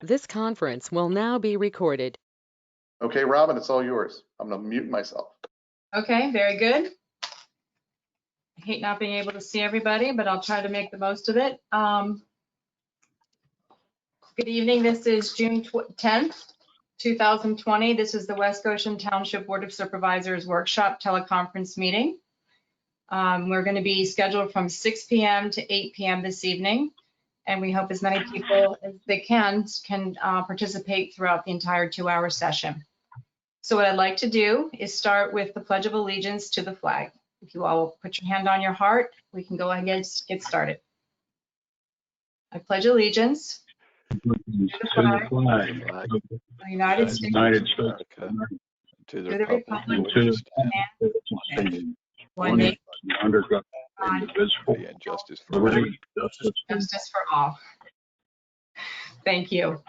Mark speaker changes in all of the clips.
Speaker 1: This conference will now be recorded.
Speaker 2: Okay, Robin, it's all yours. I'm gonna mute myself.
Speaker 3: Okay, very good. I hate not being able to see everybody, but I'll try to make the most of it. Good evening. This is June 10th, 2020. This is the West Goshen Township Board of Supervisors Workshop teleconference meeting. We're going to be scheduled from 6 p.m. to 8 p.m. this evening, and we hope as many people as they can participate throughout the entire 2-hour session. So what I'd like to do is start with the Pledge of Allegiance to the flag. If you all will put your hand on your heart, we can go ahead and get started. I pledge allegiance to the flag of the United States,
Speaker 4: to the
Speaker 3: to the
Speaker 4: republic
Speaker 3: republic
Speaker 4: and
Speaker 3: one nation,
Speaker 4: under God,
Speaker 3: God,
Speaker 4: indivisible, and justice for all.
Speaker 3: justice for all. Thank you.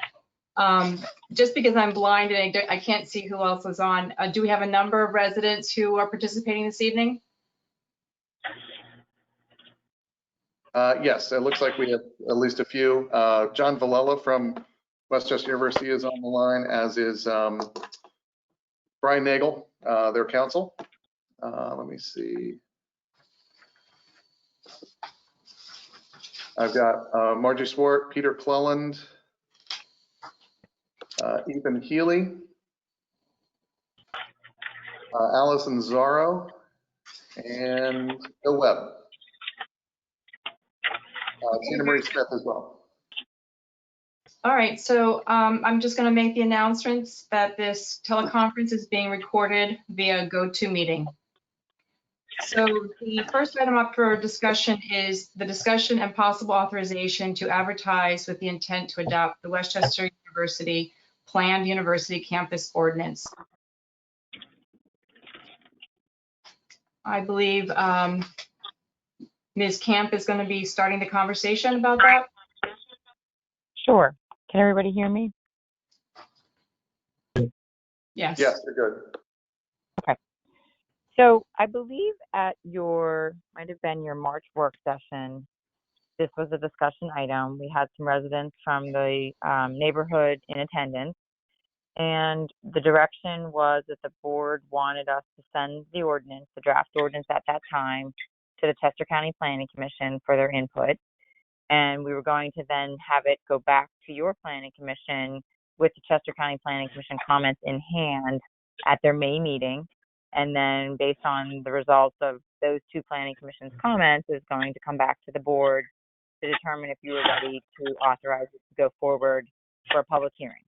Speaker 3: Just because I'm blind and I can't see who else is on, do we have a number of residents who are participating this evening?
Speaker 2: Yes, it looks like we have at least a few. John Villela from Westchester University is on the line, as is Brian Nagel, their counsel. Let me see. I've got Margie Swart, Peter Cleland, Ethan Healy, Allison Zorro, and Bill Webb. Tina Marie Smith as well.
Speaker 3: All right, so I'm just going to make the announcements that this teleconference is being recorded via GoToMeeting. So the first item up for discussion is the discussion and possible authorization to advertise with the intent to adopt the Westchester University Planned University Campus Ordinance. I believe Ms. Camp is going to be starting the conversation about that.
Speaker 5: Sure. Can everybody hear me?
Speaker 3: Yes.
Speaker 2: Yes, you're good.
Speaker 5: Okay. So I believe at might have been your March work session, this was a discussion item. We had some residents from the neighborhood in attendance, and the direction was that the board wanted us to send the ordinance, the draft ordinance at that time, to the Chester County Planning Commission for their input. And we were going to then have it go back to your Planning Commission with the Chester County Planning Commission comments in hand at their May meeting. And then based on the results of those two Planning Commission's comments, is going to come back to the board to determine if you were ready to authorize it to go forward for a public hearing.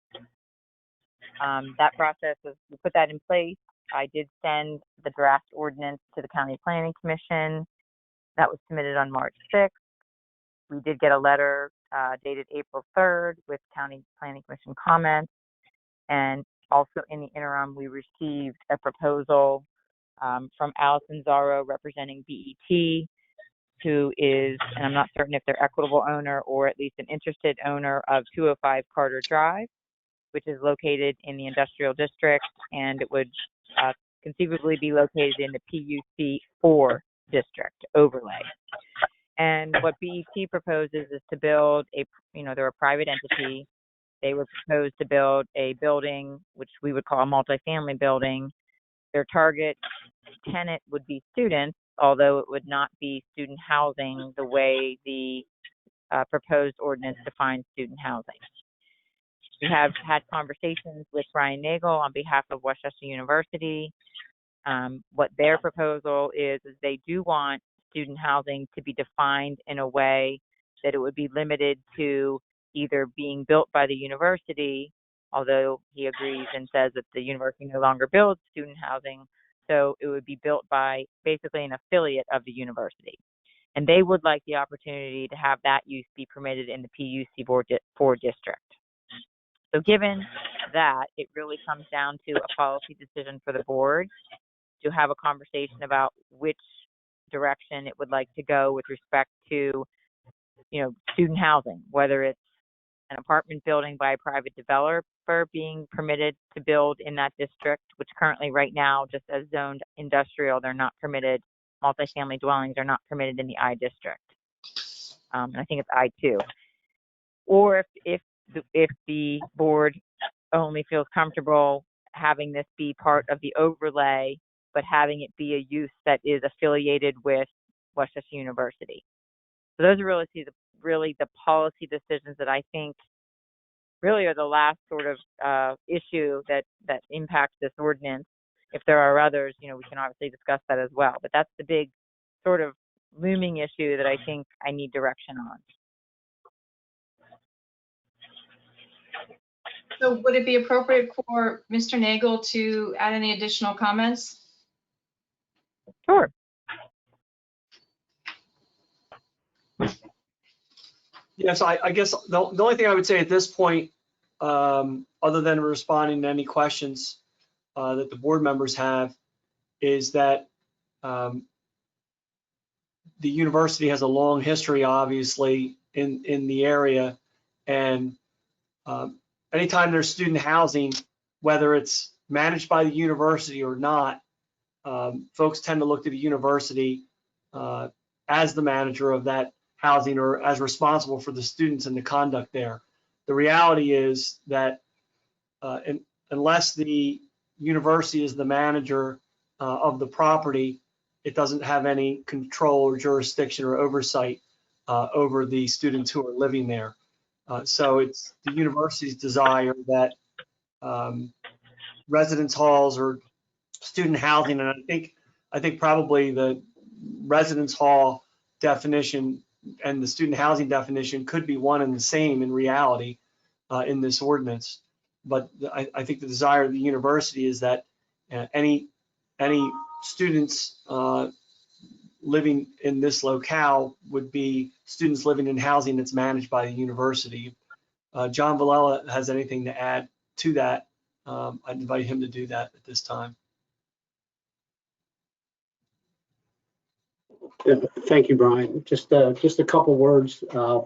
Speaker 5: That process was, we put that in place. I did send the draft ordinance to the County Planning Commission. That was submitted on March 6th. We did get a letter dated April 3rd with County Planning Commission comments. And also in the interim, we received a proposal from Allison Zorro representing BET, who is, and I'm not certain if they're equitable owner or at least an interested owner of 205 Carter Drive, which is located in the industrial district, and it would conceivably be located in the PUC 4 district overlay. And what BET proposes is to build they're a private entity. They would propose to build a building, which we would call a multifamily building. Their target tenant would be students, although it would not be student housing the way the proposed ordinance defines student housing. We have had conversations with Brian Nagel on behalf of Westchester University. What their proposal is they do want student housing to be defined in a way that it would be limited to either being built by the university, although he agrees and says that the university no longer builds student housing, so it would be built by basically an affiliate of the university. And they would like the opportunity to have that use be permitted in the PUC 4 district. So given that, it really comes down to a policy decision for the board to have a conversation about which direction it would like to go with respect to, student housing, whether it's an apartment building by a private developer being permitted to build in that district, which currently right now, just as zoned industrial, they're not permitted. Multifamily dwellings are not permitted in the I district. And I think it's I2. Or if if the board only feels comfortable having this be part of the overlay, but having it be a use that is affiliated with Westchester University. So those are really the policy decisions that I think really are the last sort of issue that impacts this ordinance. If there are others, we can obviously discuss that as well. But that's the big sort of looming issue that I think I need direction on.
Speaker 3: So would it be appropriate for Mr. Nagel to add any additional comments?
Speaker 5: Sure.
Speaker 6: Yes, I guess the only thing I would say at this point, other than responding to any questions that the board members have, is that the university has a long history, obviously, in the area, and anytime there's student housing, whether it's managed by the university or not, folks tend to look to the university as the manager of that housing or as responsible for the students and the conduct there. The reality is that unless the university is the manager of the property, it doesn't have any control or jurisdiction or oversight over the students who are living there. So it's the university's desire that residence halls or student housing, and I think probably the residence hall definition and the student housing definition could be one and the same in reality in this ordinance. But I think the desire of the university is that any students living in this locale would be students living in housing that's managed by the university. John Villela has anything to add to that, I'd invite him to do that at this time.
Speaker 7: Yeah, thank you, Brian. Just a couple words. I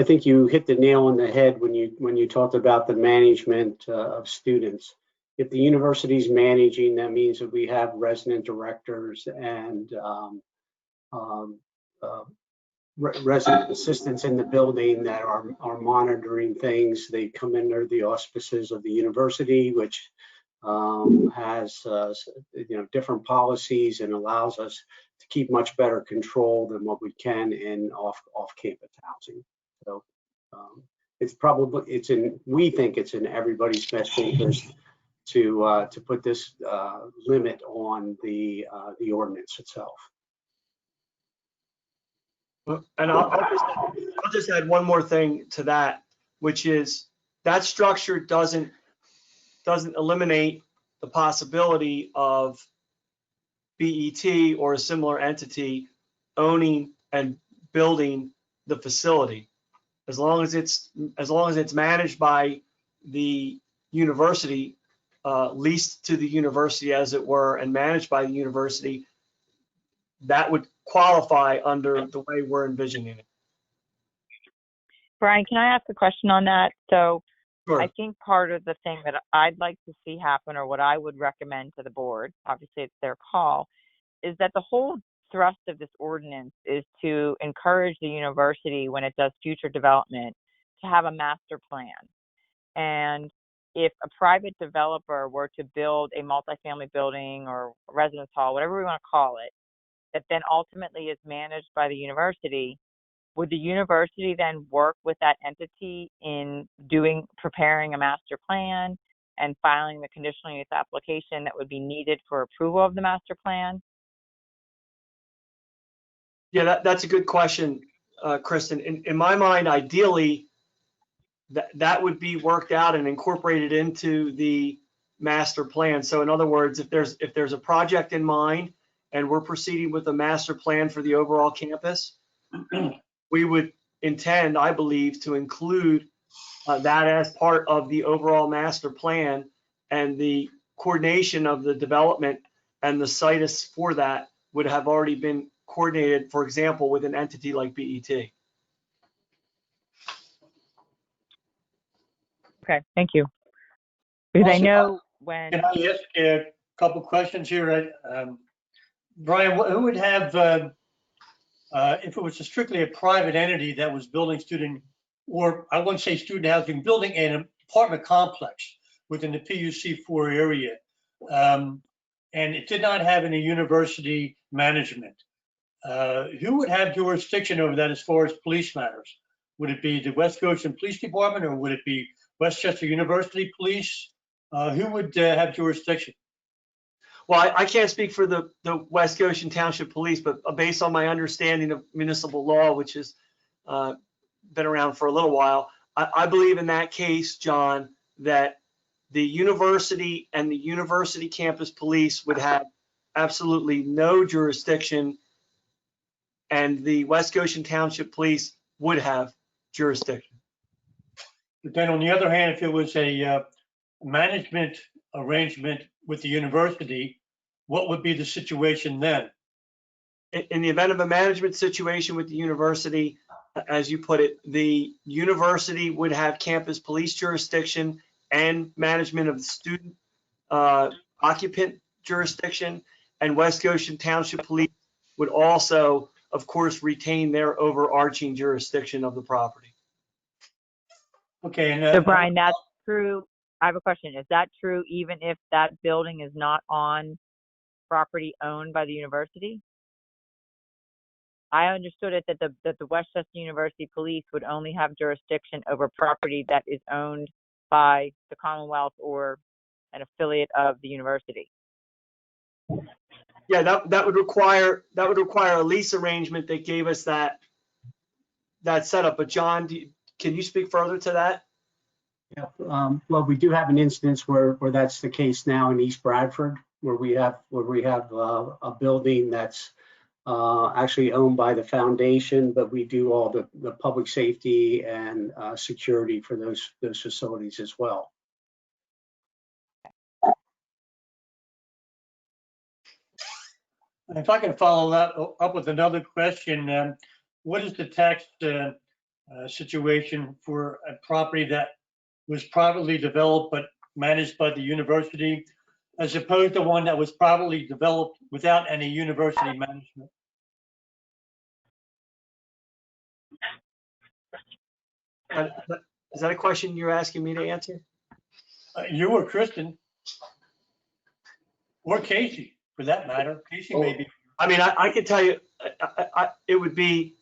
Speaker 7: think you hit the nail on the head when you talked about the management of students. If the university's managing, that means that we have resident directors and resident assistants in the building that are monitoring things. They come under the auspices of the university, which has different policies and allows us to keep much better control than what we can in off-campus housing. So we think it's in everybody's best interest to put this limit on the ordinance itself.
Speaker 6: And I'll just add one more thing to that, which is that structure doesn't eliminate the possibility of BET or a similar entity owning and building the facility, as long as it's managed by the university, leased to the university as it were, and managed by the university. That would qualify under the way we're envisioning it.
Speaker 5: Brian, can I ask a question on that? So
Speaker 6: Sure.
Speaker 5: I think part of the thing that I'd like to see happen, or what I would recommend to the board, obviously it's their call, is that the whole thrust of this ordinance is to encourage the university, when it does future development, to have a master plan. And if a private developer were to build a multifamily building or a residence hall, whatever we want to call it, that then ultimately is managed by the university, would the university then work with that entity in preparing a master plan and filing the conditional use application that would be needed for approval of the master plan?
Speaker 6: Yeah, that's a good question, Kristen. In my mind, ideally, that would be worked out and incorporated into the master plan. So in other words, if there's a project in mind and we're proceeding with a master plan for the overall campus, we would intend, I believe, to include that as part of the overall master plan, and the coordination of the development and the situs for that would have already been coordinated, for example, with an entity like BET.
Speaker 5: Okay, thank you. Because I know when.
Speaker 8: Can I ask a couple questions here? Brian, who would have, if it was strictly a private entity that was building student or I wouldn't say student housing, building an apartment complex within the PUC4 area, and it did not have any university management, who would have jurisdiction over that as far as police matters? Would it be the West Goshen Police Department, or would it be Westchester University Police? Who would have jurisdiction?
Speaker 6: Well, I can't speak for the West Goshen Township Police, but based on my understanding of municipal law, which has been around for a little while, I believe in that case, John, that the university and the university campus police would have absolutely no jurisdiction, and the West Goshen Township Police would have jurisdiction.
Speaker 8: But then on the other hand, if it was a management arrangement with the university, what would be the situation then?
Speaker 6: In the event of a management situation with the university, as you put it, the university would have campus police jurisdiction and management of the student occupant jurisdiction, and West Goshen Township Police would also, of course, retain their overarching jurisdiction of the property.
Speaker 8: Okay, and
Speaker 5: So Brian, that's true. I have a question. Is that true even if that building is not on property owned by the university? I understood it that the Westchester University Police would only have jurisdiction over property that is owned by the Commonwealth or an affiliate of the university.
Speaker 6: Yeah, that would require a lease arrangement that gave us that setup. But John, can you speak further to that?
Speaker 7: Yeah, well, we do have an instance where that's the case now in East Bradford, where we have a building that's actually owned by the foundation, but we do all the public safety and security for those facilities as well.
Speaker 8: if I can follow that up with another question, what is the tax situation for a property that was privately developed but managed by the university, as opposed to one that was privately developed without any university management?
Speaker 6: Is that a question you're asking me to answer?
Speaker 8: You or Kristen, or Casey, for that matter. Casey maybe.
Speaker 6: I mean, I can tell you, it would be,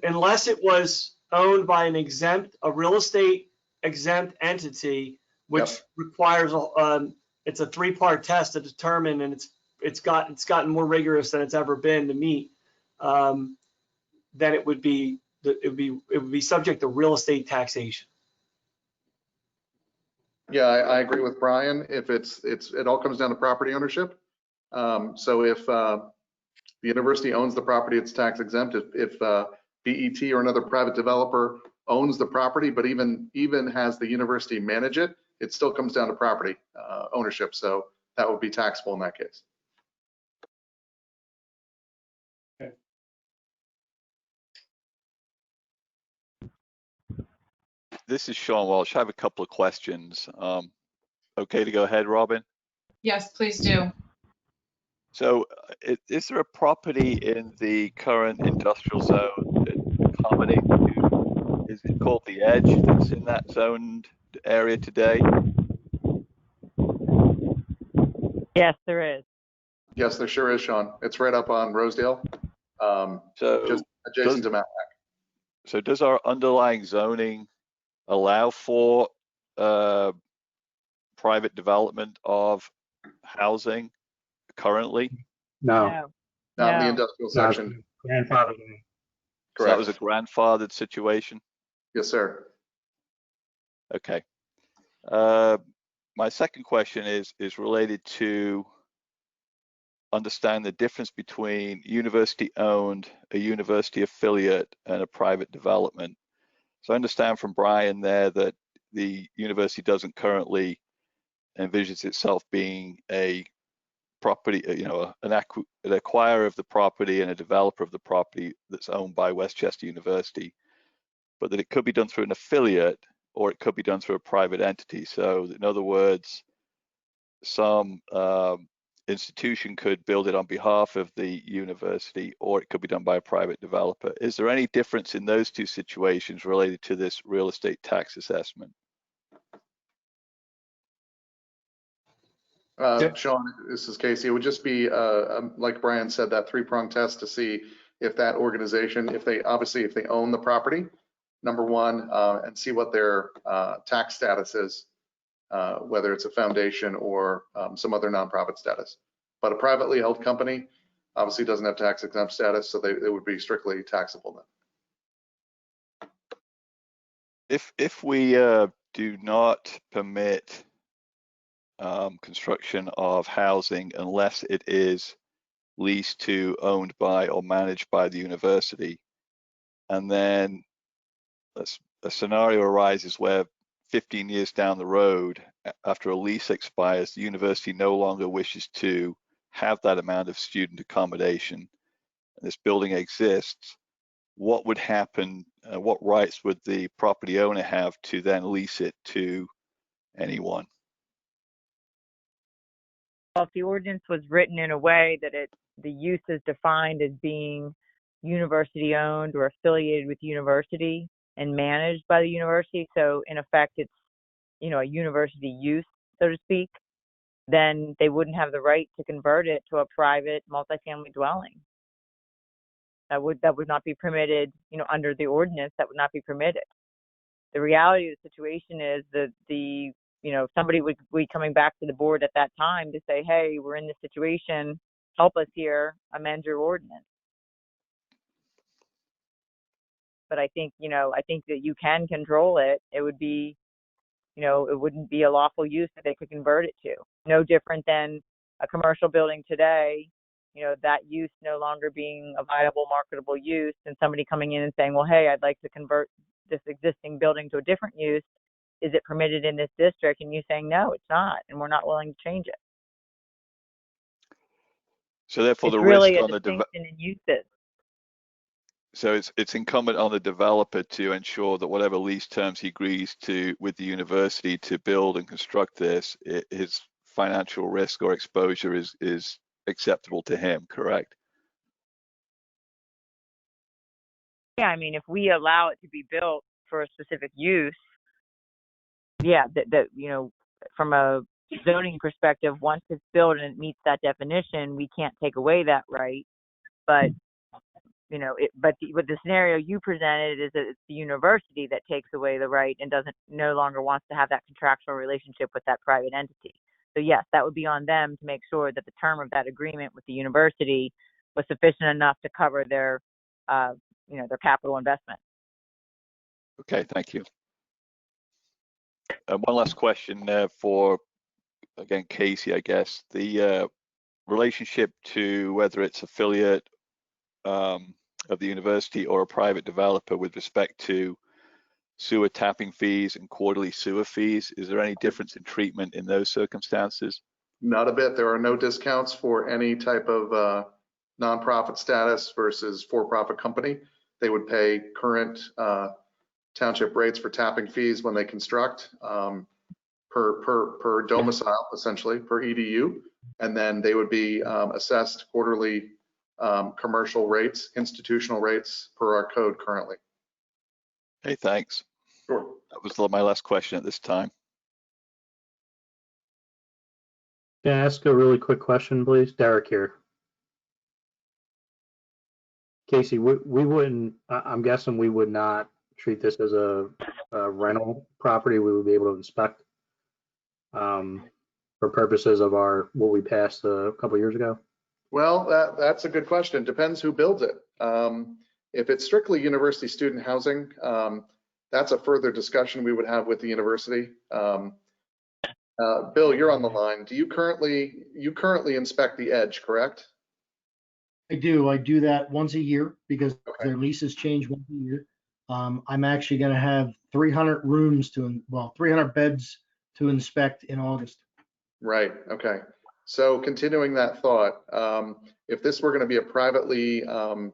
Speaker 6: unless it was owned by a real estate exempt entity, which requires it's a 3-part test to determine, and it's gotten more rigorous than it's ever been to meet. Then it would be subject to real estate taxation.
Speaker 2: Yeah, I agree with Brian. If it all comes down to property ownership. So if the university owns the property, it's tax exempt. If BET or another private developer owns the property, but even has the university manage it, it still comes down to property ownership. So that would be taxable in that case.
Speaker 4: This is Sean Walsh. I have a couple of questions. Okay to go ahead, Robin?
Speaker 3: Yes, please do.
Speaker 4: So is there a property in the current industrial zone that accommodates you? Is it called the Edge that's in that zoned area today?
Speaker 5: Yes, there is.
Speaker 2: Yes, there sure is, Sean. It's right up on Rosedale, just adjacent to Matt.
Speaker 4: So does our underlying zoning allow for private development of housing currently?
Speaker 7: No.
Speaker 2: Not in the industrial section.
Speaker 7: Grandfather.
Speaker 4: So that was a grandfathered situation?
Speaker 2: Yes, sir.
Speaker 4: Okay. My second question is related to understand the difference between university owned, a university affiliate, and a private development. So I understand from Brian there that the university doesn't currently envisions itself being a property, an acquirer of the property and a developer of the property that's owned by Westchester University, but that it could be done through an affiliate or it could be done through a private entity. So in other words, some institution could build it on behalf of the university, or it could be done by a private developer. Is there any difference in those two situations related to this real estate tax assessment?
Speaker 2: Sean, this is Casey. It would just be, like Brian said, that three-prong test to see if that organization, if they own the property, number one, and see what their tax status is, whether it's a foundation or some other nonprofit status. But a privately held company obviously doesn't have tax exempt status, so they would be strictly taxable then.
Speaker 4: If we do not permit construction of housing unless it is leased to, owned by, or managed by the university, and then a scenario arises where 15 years down the road, after a lease expires, the university no longer wishes to have that amount of student accommodation, and this building exists, what would happen? What rights would the property owner have to then lease it to anyone?
Speaker 5: Well, if the ordinance was written in a way that the use is defined as being university owned or affiliated with the university and managed by the university, so in effect it's, a university use, so to speak, then they wouldn't have the right to convert it to a private multifamily dwelling. That would not be permitted, under the ordinance. That would not be permitted. The reality of the situation is that somebody would be coming back to the board at that time to say, hey, we're in this situation, help us here, amend your ordinance. But I think that you can control it. It would be, it wouldn't be a lawful use that they could convert it to. No different than a commercial building today, that use no longer being a viable marketable use, and somebody coming in and saying, well, hey, I'd like to convert this existing building to a different use. Is it permitted in this district? And you saying, no, it's not, and we're not willing to change it.
Speaker 4: So therefore,
Speaker 5: it's
Speaker 4: the
Speaker 5: really
Speaker 4: risk
Speaker 5: a
Speaker 4: on the
Speaker 5: distinction in uses.
Speaker 4: so it's incumbent on the developer to ensure that whatever lease terms he agrees to with the university to build and construct this, his financial risk or exposure is acceptable to him, correct?
Speaker 5: Yeah, I mean, if we allow it to be built for a specific use, yeah, that from a zoning perspective, once it's built and it meets that definition, we can't take away that right. But with the scenario you presented is that it's the university that takes away the right and no longer wants to have that contractual relationship with that private entity. So yes, that would be on them to make sure that the term of that agreement with the university was sufficient enough to cover their capital investment.
Speaker 4: Okay, thank you. One last question for, again, Casey, I guess. The relationship to whether it's affiliate of the university or a private developer with respect to sewer tapping fees and quarterly sewer fees, is there any difference in treatment in those circumstances?
Speaker 2: Not a bit. There are no discounts for any type of nonprofit status versus for-profit company. They would pay current township rates for tapping fees when they construct per domicile, essentially, per EDU. And then they would be assessed quarterly commercial rates, institutional rates per our code currently.
Speaker 4: Hey, thanks.
Speaker 2: Sure.
Speaker 4: That was my last question at this time.
Speaker 9: Can I ask a really quick question, please? Derek here. Casey, we wouldn't, I'm guessing we would not treat this as a rental property we would be able to inspect for purposes of what we passed a couple years ago?
Speaker 2: Well, that's a good question. Depends who builds it. If it's strictly university student housing, that's a further discussion we would have with the university. Bill, you're on the line. You currently inspect the edge, correct?
Speaker 10: I do. I do that once a year because their leases change once a year. I'm actually going to have 300 300 beds to inspect in August.
Speaker 2: Right. Okay. So continuing that thought, if this were going to be a privately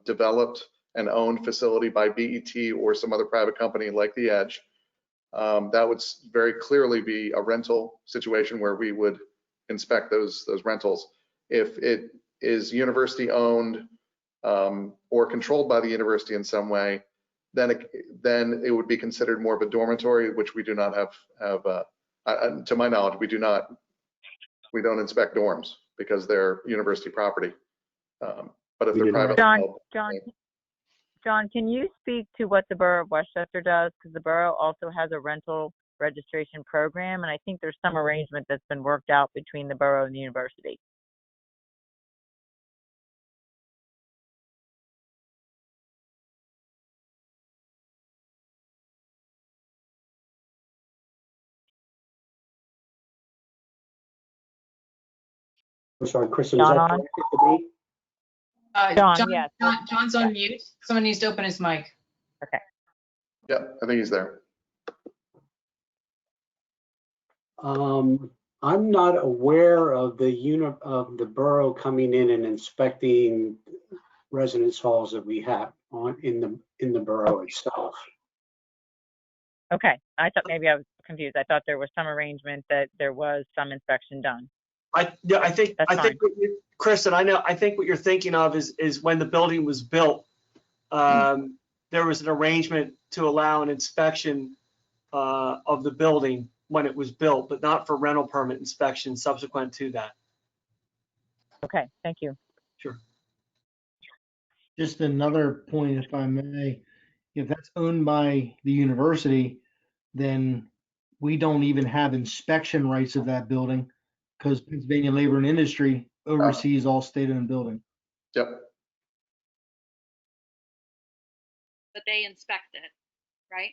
Speaker 2: developed and owned facility by BET or some other private company like the Edge, that would very clearly be a rental situation where we would inspect those rentals. If it is university owned or controlled by the university in some way, then it would be considered more of a dormitory, which we do not have. To my knowledge, we don't inspect dorms because they're university property. But if
Speaker 9: We
Speaker 2: they're
Speaker 9: do not.
Speaker 2: private,
Speaker 5: John, can you speak to what the Borough of Westchester does? Because the borough also has a rental registration program, and I think there's some arrangement that's been worked out between the borough and the university.
Speaker 7: I'm sorry, Kristen, is
Speaker 5: John
Speaker 7: that
Speaker 5: on?
Speaker 7: directed to me?
Speaker 5: John, yes.
Speaker 3: John's on mute. Someone needs to open his mic.
Speaker 5: Okay.
Speaker 2: yep, I think he's there.
Speaker 7: I'm not aware of the borough coming in and inspecting residence halls that we have in the borough itself.
Speaker 5: Okay. I thought maybe I was confused. I thought there was some arrangement that there was some inspection done.
Speaker 6: I think
Speaker 5: That's fine.
Speaker 6: Kristen, I think what you're thinking of is when the building was built, there was an arrangement to allow an inspection of the building when it was built, but not for rental permit inspection subsequent to that.
Speaker 5: Okay, thank you.
Speaker 6: Sure.
Speaker 10: Just another point, if I may, if that's owned by the university, then we don't even have inspection rights of that building because Pennsylvania Labor and Industry oversees all state-owned building.
Speaker 2: Yep.
Speaker 11: But they inspect it, right?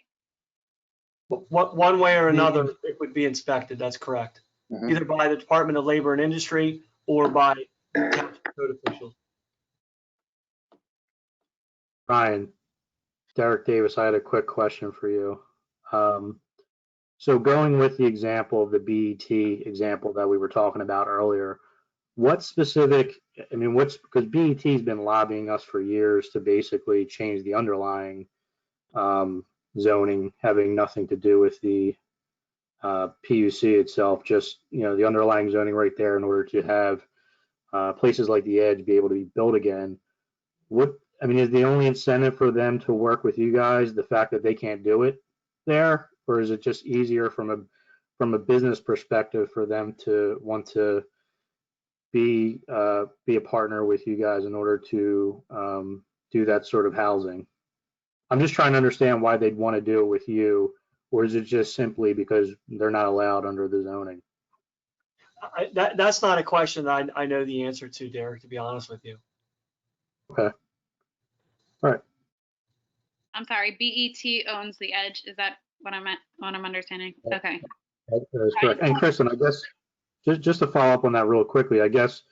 Speaker 6: One way or another, it would be inspected. That's correct.
Speaker 2: Mhm.
Speaker 6: Either by the Department of Labor and Industry or by township code officials.
Speaker 9: Ryan, Derek Davis, I had a quick question for you. So going with the example of the BET example that we were talking about earlier, what specific, because BET has been lobbying us for years to basically change the underlying zoning, having nothing to do with the PUC itself, just, the underlying zoning right there in order to have places like the Edge be able to be built again. Is the only incentive for them to work with you guys the fact that they can't do it there, or is it just easier from a business perspective for them to want to be a partner with you guys in order to do that sort of housing? I'm just trying to understand why they'd want to do it with you, or is it just simply because they're not allowed under the zoning?
Speaker 6: That's not a question that I know the answer to, Derek, to be honest with you.
Speaker 9: Okay. All right.
Speaker 11: I'm sorry, BET owns the Edge. Is that what I'm understanding? Okay.
Speaker 9: That is correct. And Kristen, I guess just to follow up on that real quickly, I guess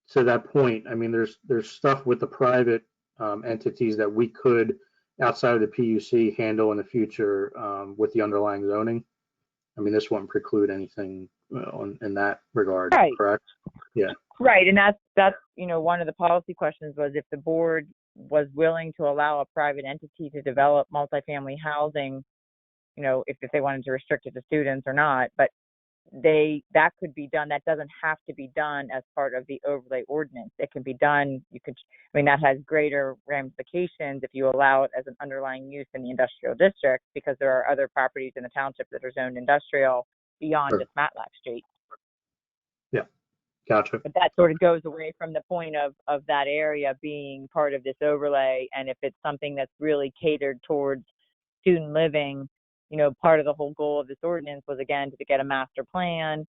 Speaker 9: to that point, there's stuff with the private entities that we could, outside of the PUC, handle in the future with the underlying zoning. This wouldn't preclude anything in that regard,
Speaker 5: Right.
Speaker 9: Correct? Yeah. Right,
Speaker 5: and that's one of the policy questions was if the board was willing to allow a private entity to develop multifamily housing, if they wanted to restrict it to students or not, but that could be done. That doesn't have to be done as part of the overlay ordinance. It can be done. That has greater ramifications if you allow it as an underlying use in the industrial district, because there are other properties in the township that are zoned industrial beyond
Speaker 9: Sure.
Speaker 5: just Matlack Street.
Speaker 9: Yeah, gotcha.
Speaker 5: But that sort of goes away from the point of that area being part of this overlay. And if it's something that's really catered towards student living, part of the whole goal of this ordinance was, again, to get a master plan,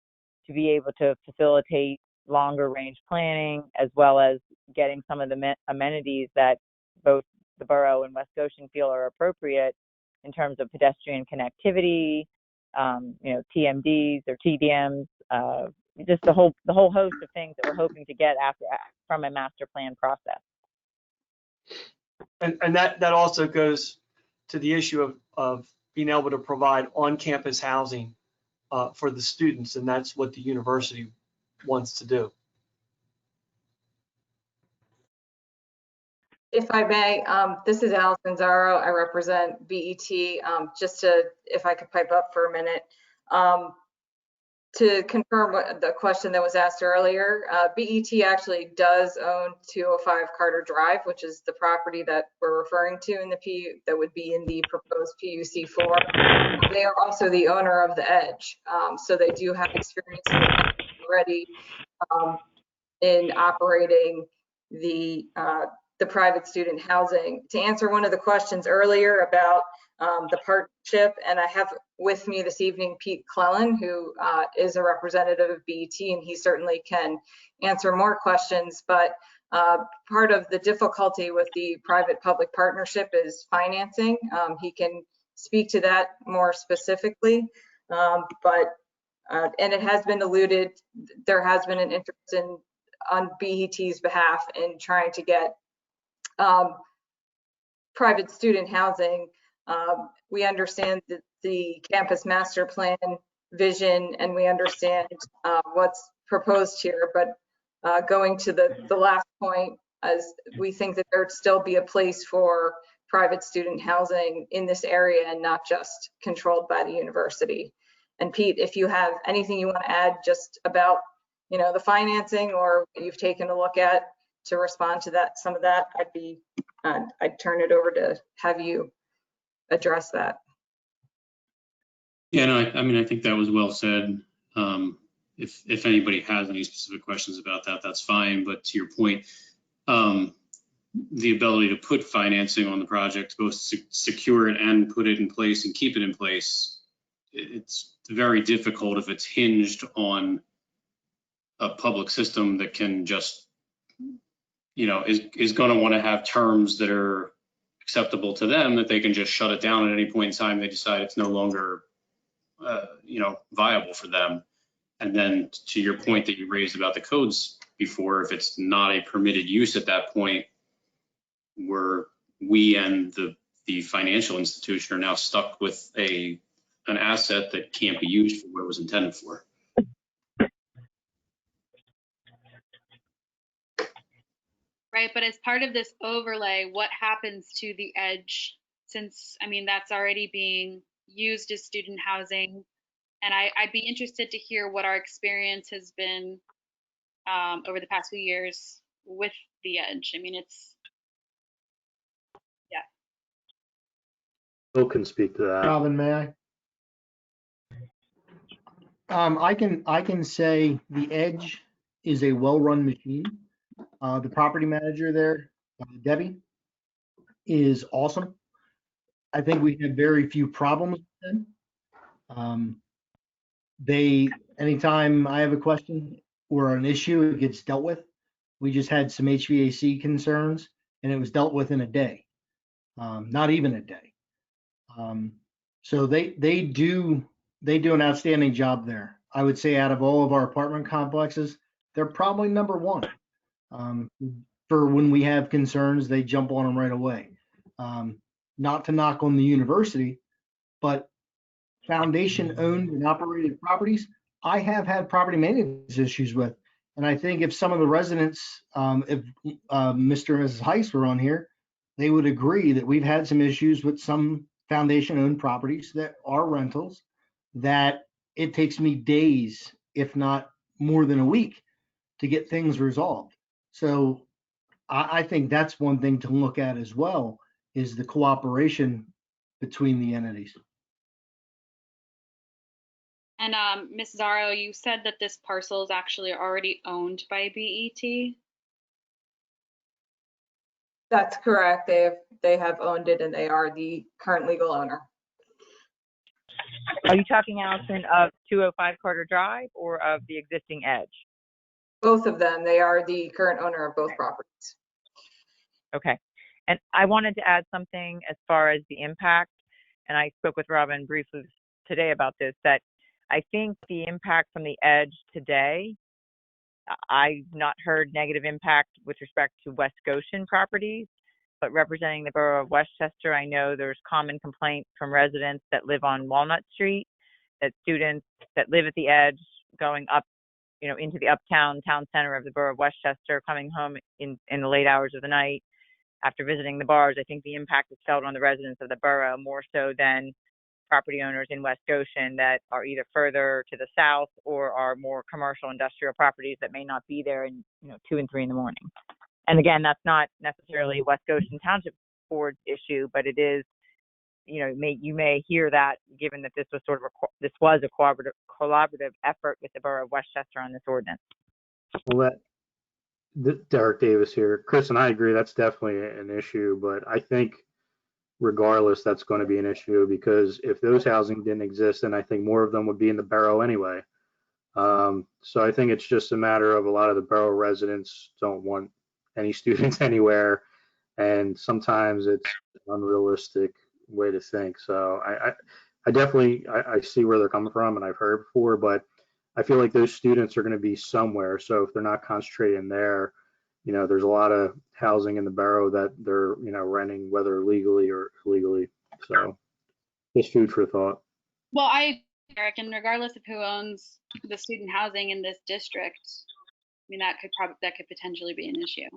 Speaker 5: to be able to facilitate longer range planning, as well as getting some of the amenities that both the borough and West Goshen feel are appropriate in terms of pedestrian connectivity, TMDs or TDMs, just the whole host of things that we're hoping to get from a master plan process.
Speaker 6: And that also goes to the issue of being able to provide on-campus housing for the students, and that's what the university wants to do.
Speaker 12: If I may, this is Allison Zaro. I represent BET. If I could pipe up for a minute. To confirm what the question that was asked earlier, BET actually does own 205 Carter Drive, which is the property that we're referring to in the PU, that would be in the proposed PUC4. They are also the owner of the Edge, so they do have experience already in operating the private student housing. To answer one of the questions earlier about the partnership, and I have with me this evening Pete Clellan, who is a representative of BET, and he certainly can answer more questions. But part of the difficulty with the private-public partnership is financing. He can speak to that more specifically, and it has been alluded, there has been an interest in on BET's behalf in trying to get private student housing. We understand that the campus master plan vision, and we understand what's proposed here, but going to the last point, as we think that there'd still be a place for private student housing in this area and not just controlled by the university. And Pete, if you have anything you want to add just about, you know, the financing, or you've taken a look at to respond to that, some of that, I'd turn it over to have you address that.
Speaker 13: Yeah, no, I mean, I think that was well said. If anybody has any specific questions about that, that's fine. But to your point, the ability to put financing on the project, both secure it and put it in place and keep it in place, it's very difficult if it's hinged on a public system that can just, you know, is going to want to have terms that are acceptable to them, that they can just shut it down at any point in time they decide it's no longer, you know, viable for them. And then to your point that you raised about the codes before, if it's not a permitted use at that point, where we and the financial institution are now stuck with an asset that can't be used for what it was intended for.
Speaker 11: Right, but as part of this overlay, what happens to the Edge? Since, I mean, that's already being used as student housing. And I'd be interested to hear what our experience has been over the past few years with the Edge. I mean, it's, yeah.
Speaker 9: Bill can speak to that.
Speaker 10: Robin, may I? I can say the Edge is a well-run machine. The property manager there, Debbie, is awesome. I think we have very few problems with them. Anytime I have a question or an issue, it gets dealt with. We just had some HVAC concerns, and it was dealt with in a day, not even a day. So they do an outstanding job there. I would say out of all of our apartment complexes, they're probably number one. For when we have concerns, they jump on them right away. Not to knock on the university, but foundation owned and operated properties, I have had property maintenance issues with. And I think if some of the residents, if Mr. and Mrs. Heiss were on here, they would agree that we've had some issues with some foundation owned properties that are rentals, that it takes me days, if not more than a week, to get things resolved. So I think that's one thing to look at as well, is the cooperation between the entities.
Speaker 11: And Ms. Zaro, you said that this parcel is actually already owned by BET?
Speaker 12: That's correct. They have owned it, and they are the current legal owner.
Speaker 5: Are you talking, Allison, of 205 Carter Drive or of the existing Edge?
Speaker 12: Both of them. They are the current owner of both properties.
Speaker 5: Okay. And I wanted to add something as far as the impact, and I spoke with Robin briefly today about this, that I think the impact from the Edge today, I've not heard negative impact with respect to West Goshen properties, but representing the borough of Westchester, I know there's common complaint from residents that live on Walnut Street, that students that live at the Edge going up, you know, into the uptown town center of the borough of Westchester, coming home in the late hours of the night after visiting the bars. I think the impact is felt on the residents of the borough more so than property owners in West Goshen that are either further to the south or are more commercial industrial properties that may not be there in 2 and 3 in the morning. And again, that's not necessarily West Goshen Township Board's issue, but it is, you may hear that given that this was a collaborative effort with the borough of Westchester on this ordinance.
Speaker 9: Well, Derek Davis here. Chris and I agree that's definitely an issue, but I think regardless, that's going to be an issue because if those housing didn't exist, then I think more of them would be in the borough anyway. So I think it's just a matter of a lot of the borough residents don't want any students anywhere, and sometimes it's an unrealistic way to think. So I definitely see where they're coming from, and I've heard before, but I feel like those students are going to be somewhere. So if they're not concentrating there, there's a lot of housing in the borough that they're, renting, whether legally or illegally. So just food for thought.
Speaker 11: Well, I, Eric, and regardless of who owns the student housing in this district, I mean, that could potentially be an issue.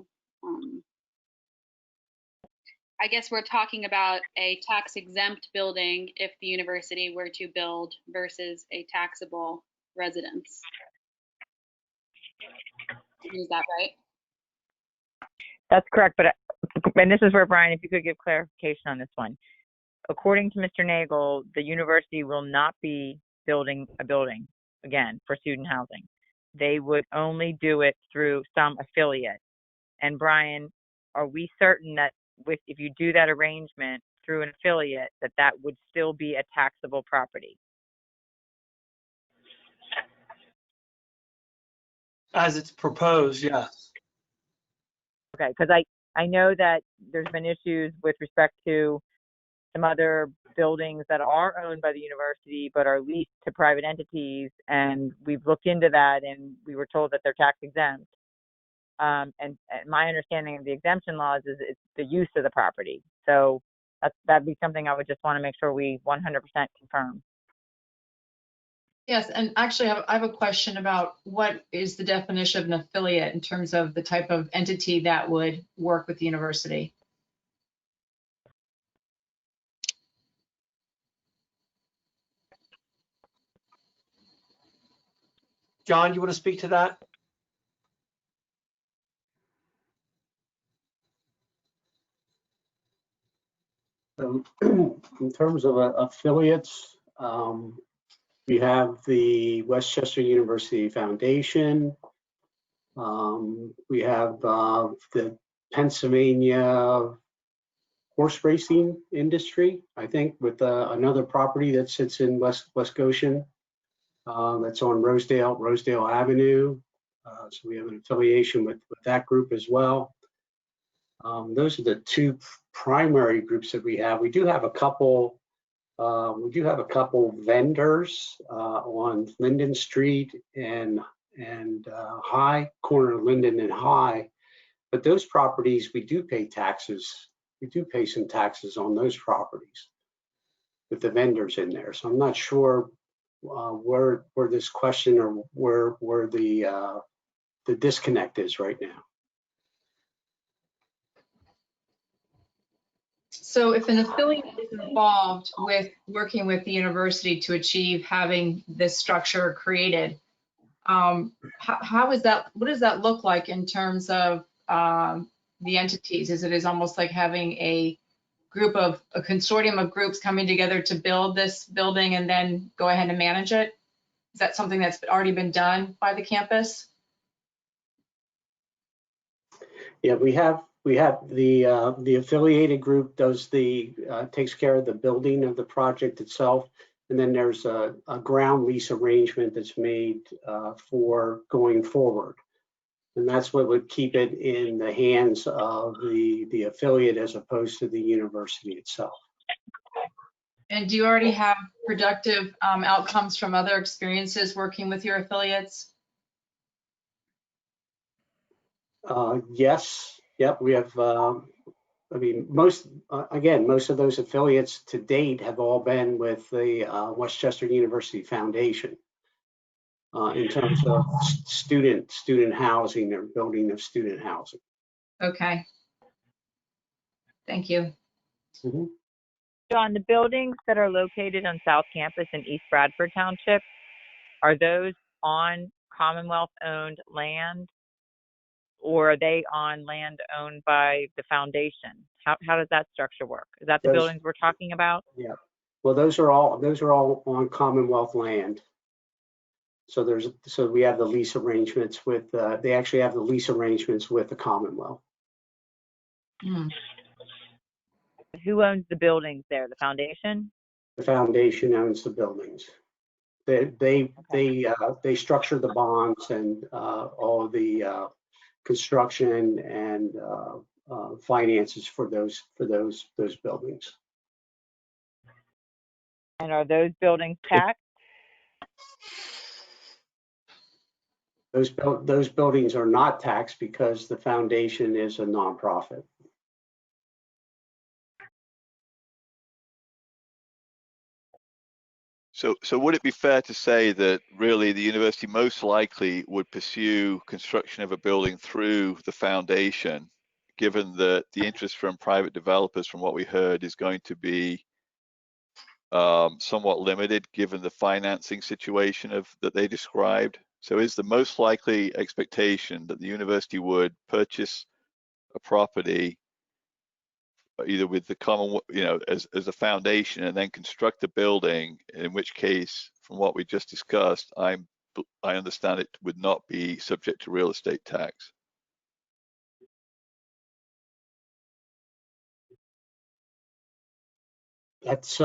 Speaker 11: I guess we're talking about a tax exempt building if the university were to build versus a taxable residence. Is that right?
Speaker 5: That's correct, and this is where, Brian, if you could give clarification on this one. According to Mr. Nagel, the university will not be building a building, again, for student housing. They would only do it through some affiliate. And Brian, are we certain that if you do that arrangement through an affiliate, that would still be a taxable property?
Speaker 6: As it's proposed, yes.
Speaker 5: Okay, because I know that there's been issues with respect to some other buildings that are owned by the university but are leased to private entities, and we've looked into that and we were told that they're tax exempt. And my understanding of the exemption laws is it's the use of the property. So that'd be something I would just want to make sure we 100% confirm.
Speaker 3: Yes, and actually I have a question about what is the definition of an affiliate in terms of the type of entity that would work with the university?
Speaker 6: John, you want to speak to that?
Speaker 7: In terms of affiliates, we have the Westchester University Foundation. We have the Pennsylvania horse racing industry, I think, with another property that sits in West Goshen. That's on Rosedale Avenue. So we have an affiliation with that group as well. Those are the two primary groups that we have. We do have a couple. Vendors on Linden Street and High, corner of Linden and High. But those properties, we do pay taxes. We do pay some taxes on those properties with the vendors in there. So I'm not sure where this question or where the disconnect is right now.
Speaker 3: So if an affiliate is involved with working with the university to achieve having this structure created, how is that? What does that look like in terms of the entities? Is it almost like having a consortium of groups coming together to build this building and then go ahead and manage it? Is that something that's already been done by the campus?
Speaker 7: Yeah, we have the affiliated group takes care of the building of the project itself, and then there's a ground lease arrangement that's made for going forward, and that's what would keep it in the hands of the affiliate as opposed to the university itself.
Speaker 3: And do you already have productive outcomes from other experiences working with your affiliates?
Speaker 7: Yes. Yep. We have. I mean, most of those affiliates to date have all been with the Westchester University Foundation in terms of student housing or building of student housing.
Speaker 3: Okay. Thank you.
Speaker 7: Mm-hmm.
Speaker 5: John, the buildings that are located on South Campus in East Bradford Township, are those on Commonwealth-owned land, or are they on land owned by the foundation? How does that structure work? Is that the
Speaker 7: Those-
Speaker 5: buildings we're talking about?
Speaker 7: Yeah. Well, those are all on Commonwealth land. So we have the lease arrangements with, they actually have the lease arrangements with the Commonwealth.
Speaker 5: Who owns the buildings there? The foundation?
Speaker 7: The foundation owns the buildings. They structure the bonds and all the construction and finances for those buildings.
Speaker 5: And are those buildings taxed?
Speaker 7: Those buildings are not taxed because the foundation is a nonprofit.
Speaker 4: So would it be fair to say that really the university most likely would pursue construction of a building through the foundation, given that the interest from private developers, from what we heard, is going to be somewhat limited given the financing situation that they described? So is the most likely expectation that the university would purchase a property either with the common, as a foundation, and then construct a building, in which case, from what we just discussed, I understand it would not be subject to real estate tax?
Speaker 7: That's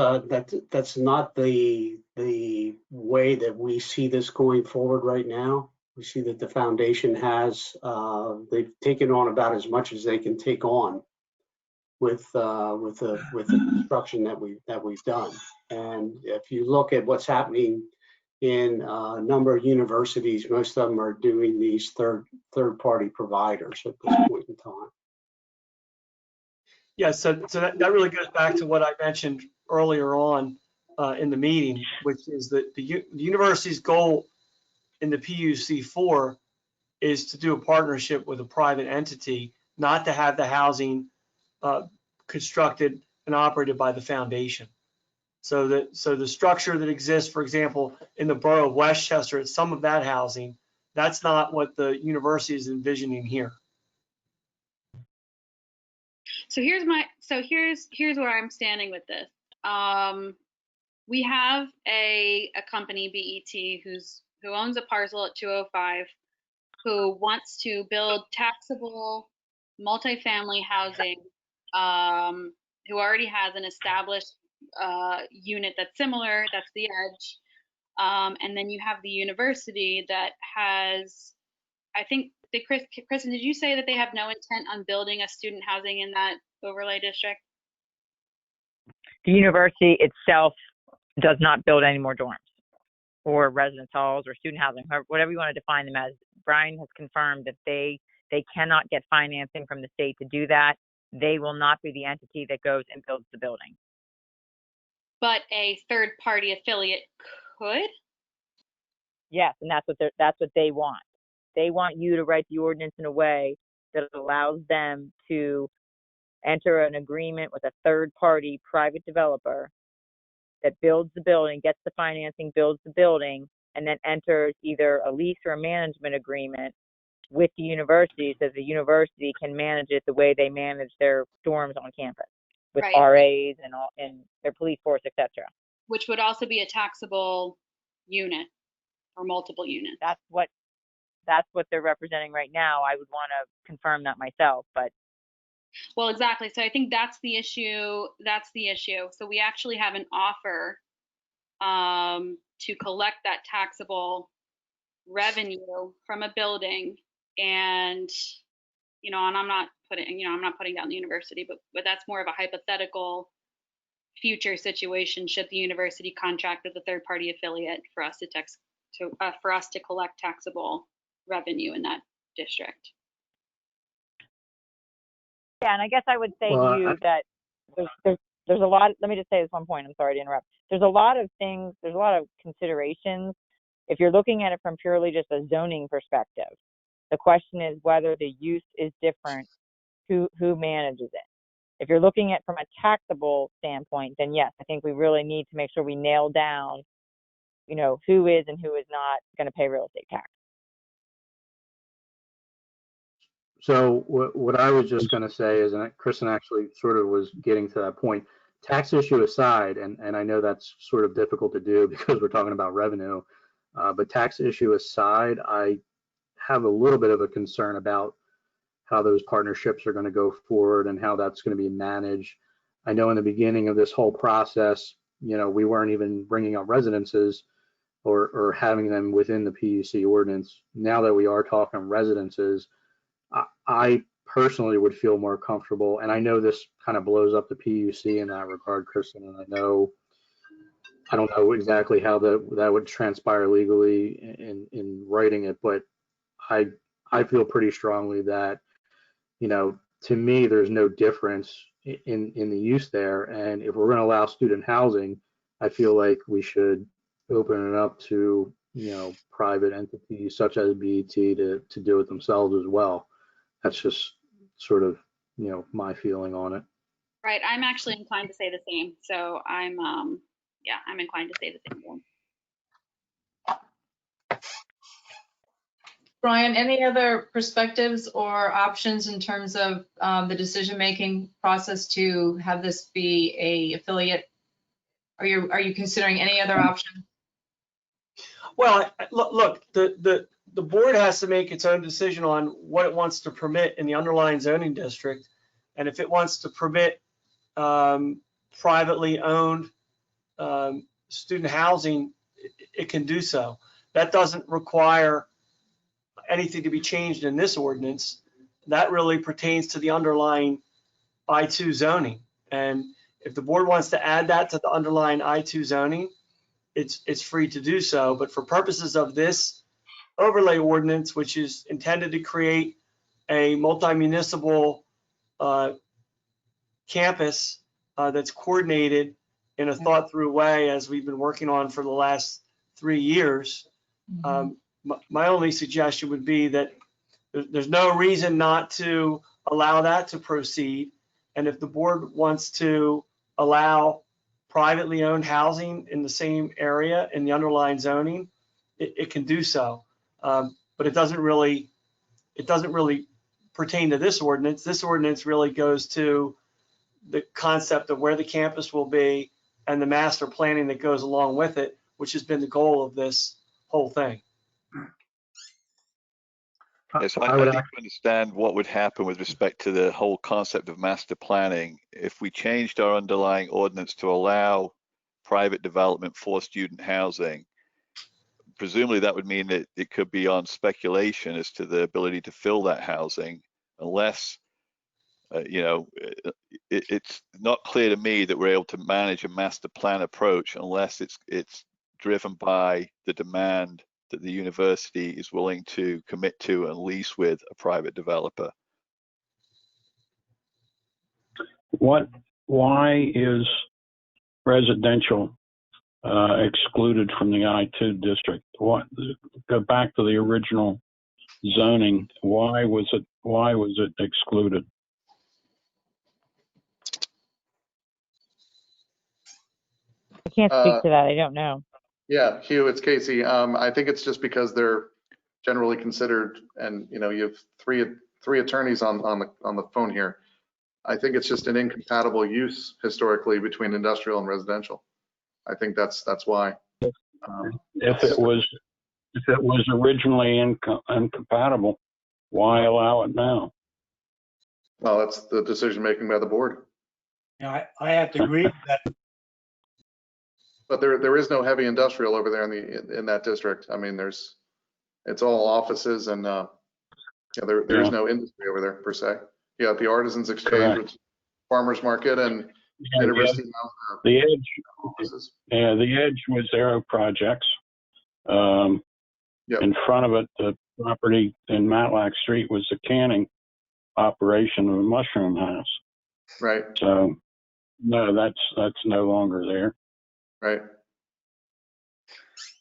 Speaker 7: not the way that we see this going forward right now. We see that the foundation has they've taken on about as much as they can take on with the construction that we've done. And if you look at what's happening in a number of universities, most of them are doing these third party providers at this point in time.
Speaker 6: Yeah, so that really goes back to what I mentioned earlier on in the meeting, which is that the university's goal in the PUC4 is to do a partnership with a private entity, not to have the housing constructed and operated by the foundation. So the structure that exists, for example, in the borough of Westchester, it's some of that housing. That's not what the university is envisioning here.
Speaker 11: So here's where I'm standing with this. We have a company, BET, who owns a parcel at 205, who wants to build taxable multifamily housing, who already has an established unit that's similar, that's the Edge. And then you have the university that has, I think, Kristen, did you say that they have no intent on building a student housing in that overlay district?
Speaker 5: The university itself does not build any more dorms or residence halls or student housing, whatever you want to define them as. Brian has confirmed that they cannot get financing from the state to do that. They will not be the entity that goes and builds the building.
Speaker 11: But a third party affiliate could?
Speaker 5: Yes, and that's what they want. They want you to write the ordinance in a way that allows them to enter an agreement with a third party private developer that builds the building, gets the financing, builds the building, and then enters either a lease or a management agreement with the university so the university can manage it the way they manage their dorms on campus with
Speaker 11: Right.
Speaker 5: RAs and their police force, etc.
Speaker 11: Which would also be a taxable unit or multiple units.
Speaker 5: That's what they're representing right now. I would want to confirm that myself, but
Speaker 11: well, exactly. So I think that's the issue. So we actually have an offer to collect that taxable revenue from a building, and and I'm not putting down the university, but that's more of a hypothetical future situation should the university contract with a third party affiliate for us to collect taxable revenue in that district.
Speaker 5: yeah, and I guess I would say to you that there's a lot. Let me just say this one point. I'm sorry to interrupt. There's a lot of things. There's a lot of considerations. If you're looking at it from purely just a zoning perspective, the question is whether the use is different. Who manages it? If you're looking at from a taxable standpoint, then yes, I think we really need to make sure we nail down, you know, who is and who is not going to pay real estate tax.
Speaker 9: So what I was just going to say is, and Kristen actually sort of was getting to that point, tax issue aside, and I know that's sort of difficult to do because we're talking about revenue, but tax issue aside, I have a little bit of a concern about how those partnerships are going to go forward and how that's going to be managed. I know in the beginning of this whole process, you know, we weren't even bringing up residences or having them within the PUC ordinance. Now that we are talking residences, I personally would feel more comfortable, and I know this kind of blows up the PUC in that regard, Kristen, and I don't know exactly how that would transpire legally in writing it, but I feel pretty strongly that, you know, to me, there's no difference in the use there. And if we're going to allow student housing, I feel like we should open it up to, you know, private entities such as BET to do it themselves as well. That's just sort of, you know, my feeling on it.
Speaker 11: Right. I'm actually inclined to say the same. So I'm inclined to say the same thing.
Speaker 3: Brian, any other perspectives or options in terms of the decision-making process to have this be a affiliate? Are you considering any other option?
Speaker 6: Well, look, the board has to make its own decision on what it wants to permit in the underlying zoning district. And if it wants to permit privately owned student housing, it can do so. That doesn't require anything to be changed in this ordinance. That really pertains to the underlying I2 zoning. And if the board wants to add that to the underlying I2 zoning, it's free to do so. But for purposes of this overlay ordinance, which is intended to create a multi-municipal campus that's coordinated in a thought-through way, as we've been working on for the last 3 years, my only suggestion would be that there's no reason not to allow that to proceed. And if the board wants to allow privately owned housing in the same area in the underlying zoning, it can do so. But it doesn't really pertain to this ordinance. This ordinance really goes to the concept of where the campus will be and the master planning that goes along with it, which has been the goal of this whole thing.
Speaker 4: Yes, I need to understand what would happen with respect to the whole concept of master planning if we changed our underlying ordinance to allow private development for student housing. Presumably that would mean that it could be on speculation as to the ability to fill that housing, unless it's not clear to me that we're able to manage a master plan approach unless it's driven by the demand that the university is willing to commit to and lease with a private developer.
Speaker 14: Why is residential excluded from the I2 district? Go back to the original zoning. Why was it excluded?
Speaker 5: I can't speak to that. I don't know.
Speaker 2: Yeah, Hugh, it's Casey. I think it's just because they're generally considered, and you know, you have three attorneys on the phone here. I think it's just an incompatible use historically between industrial and residential. I think that's why.
Speaker 14: If it was originally incompatible, why allow it now?
Speaker 2: Well, that's the decision making by the board.
Speaker 8: Yeah, I have to agree with that.
Speaker 2: But there is no heavy industrial over there in that district. I mean, it's all offices and there's no industry over there per se. You got the Artisans Exchange, which is farmers market, and University of
Speaker 14: the Edge. Yeah, the Edge was Aero Projects. In front of it, the property in Matlack Street was the canning operation of a mushroom house.
Speaker 2: Right.
Speaker 14: So no, that's no longer there.
Speaker 2: Right.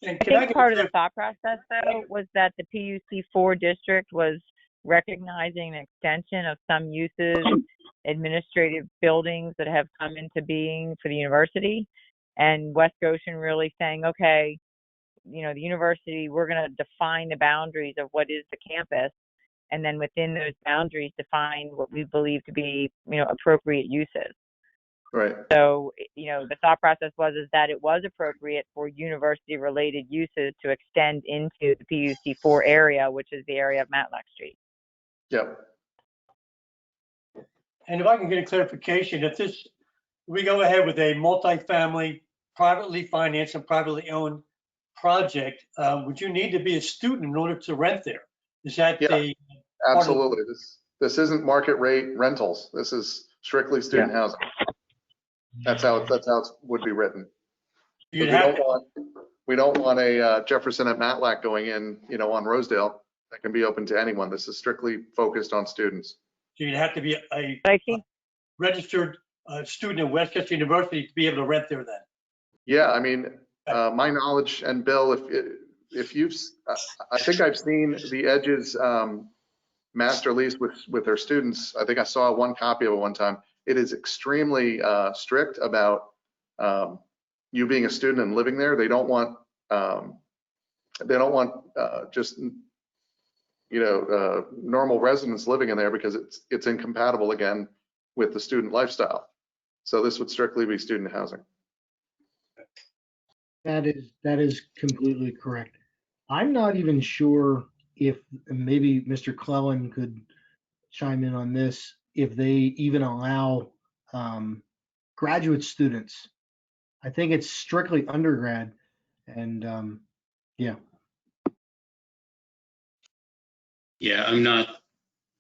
Speaker 5: I think part of the thought process, though, was that the PUC4 district was recognizing an extension of some uses, administrative buildings that have come into being for the university, and West Goshen really saying, okay, you know, the university, we're going to define the boundaries of what is the campus, and then within those boundaries define what we believe to be, you know, appropriate uses.
Speaker 2: Right.
Speaker 5: So, you know, the thought process is that it was appropriate for university-related uses to extend into the PUC4 area, which is the area of Matlack Street.
Speaker 2: Yep.
Speaker 8: And if I can get a clarification, if we go ahead with a multifamily, privately financed and privately owned project, would you need to be a student in order to rent there? Is that
Speaker 2: Yeah, absolutely. This isn't market rate rentals. This is strictly student housing. That's how it would be written. We don't want a Jefferson at Matlack going in, you know, on Rosedale that can be open to anyone. This is strictly focused on students.
Speaker 8: So you'd have to be a registered student at Westchester University to be able to rent there then?
Speaker 2: Yeah, I mean, my knowledge, and Bill, if you've, I think I've seen the Edge's master lease with their students. I think I saw one copy of it one time. It is extremely strict about you being a student and living there. They don't want just, you know, normal residents living in there, because it's incompatible again with the student lifestyle. So this would strictly be student housing.
Speaker 10: That is completely correct. I'm not even sure if, maybe Mr. Clellan could chime in on this, if they even allow graduate students. I think it's strictly undergrad, and yeah.
Speaker 13: Yeah, I'm not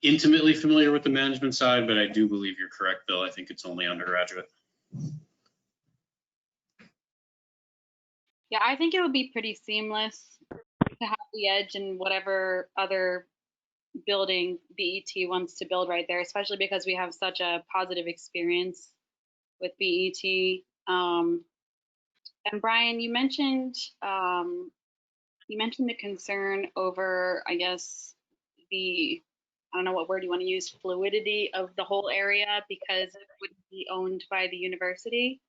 Speaker 13: intimately familiar with the management side, but I do believe you're correct, Bill. I think it's only undergraduate.
Speaker 11: Yeah, I think it would be pretty seamless to have the Edge and whatever other building BET wants to build right there, especially because we have such a positive experience with BET. And Brian, you mentioned the concern over, I guess, I don't know what word you want to use, fluidity of the whole area because it would be owned by the university.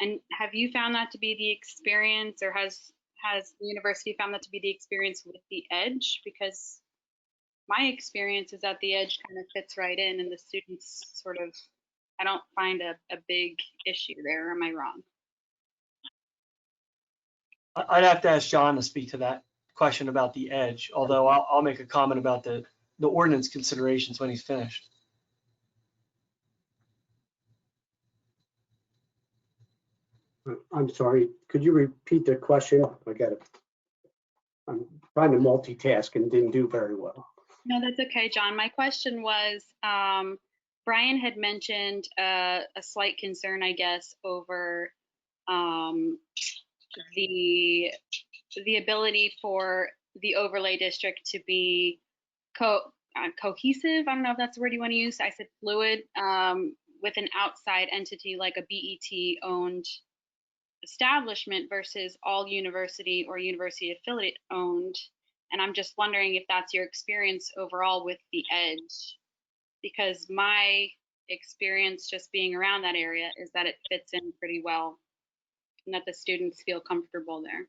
Speaker 11: And have you found that to be the experience, or has the university found that to be the experience with the Edge? Because my experience is that the Edge kind of fits right in, and the students sort of, I don't find a big issue there. Am I wrong?
Speaker 6: I'd have to ask John to speak to that question about the Edge, although I'll make a comment about the ordinance considerations when he's finished.
Speaker 7: I'm sorry, could you repeat the question? I'm trying to multitask and didn't do very well.
Speaker 11: No, that's okay, John. My question was, Brian had mentioned a slight concern, I guess, over the ability for the overlay district to be cohesive. I don't know if that's the word you want to use. I said fluid, with an outside entity like a BET owned establishment versus all university or university affiliate owned. And I'm just wondering if that's your experience overall with the Edge, because my experience just being around that area is that it fits in pretty well and that the students feel comfortable there.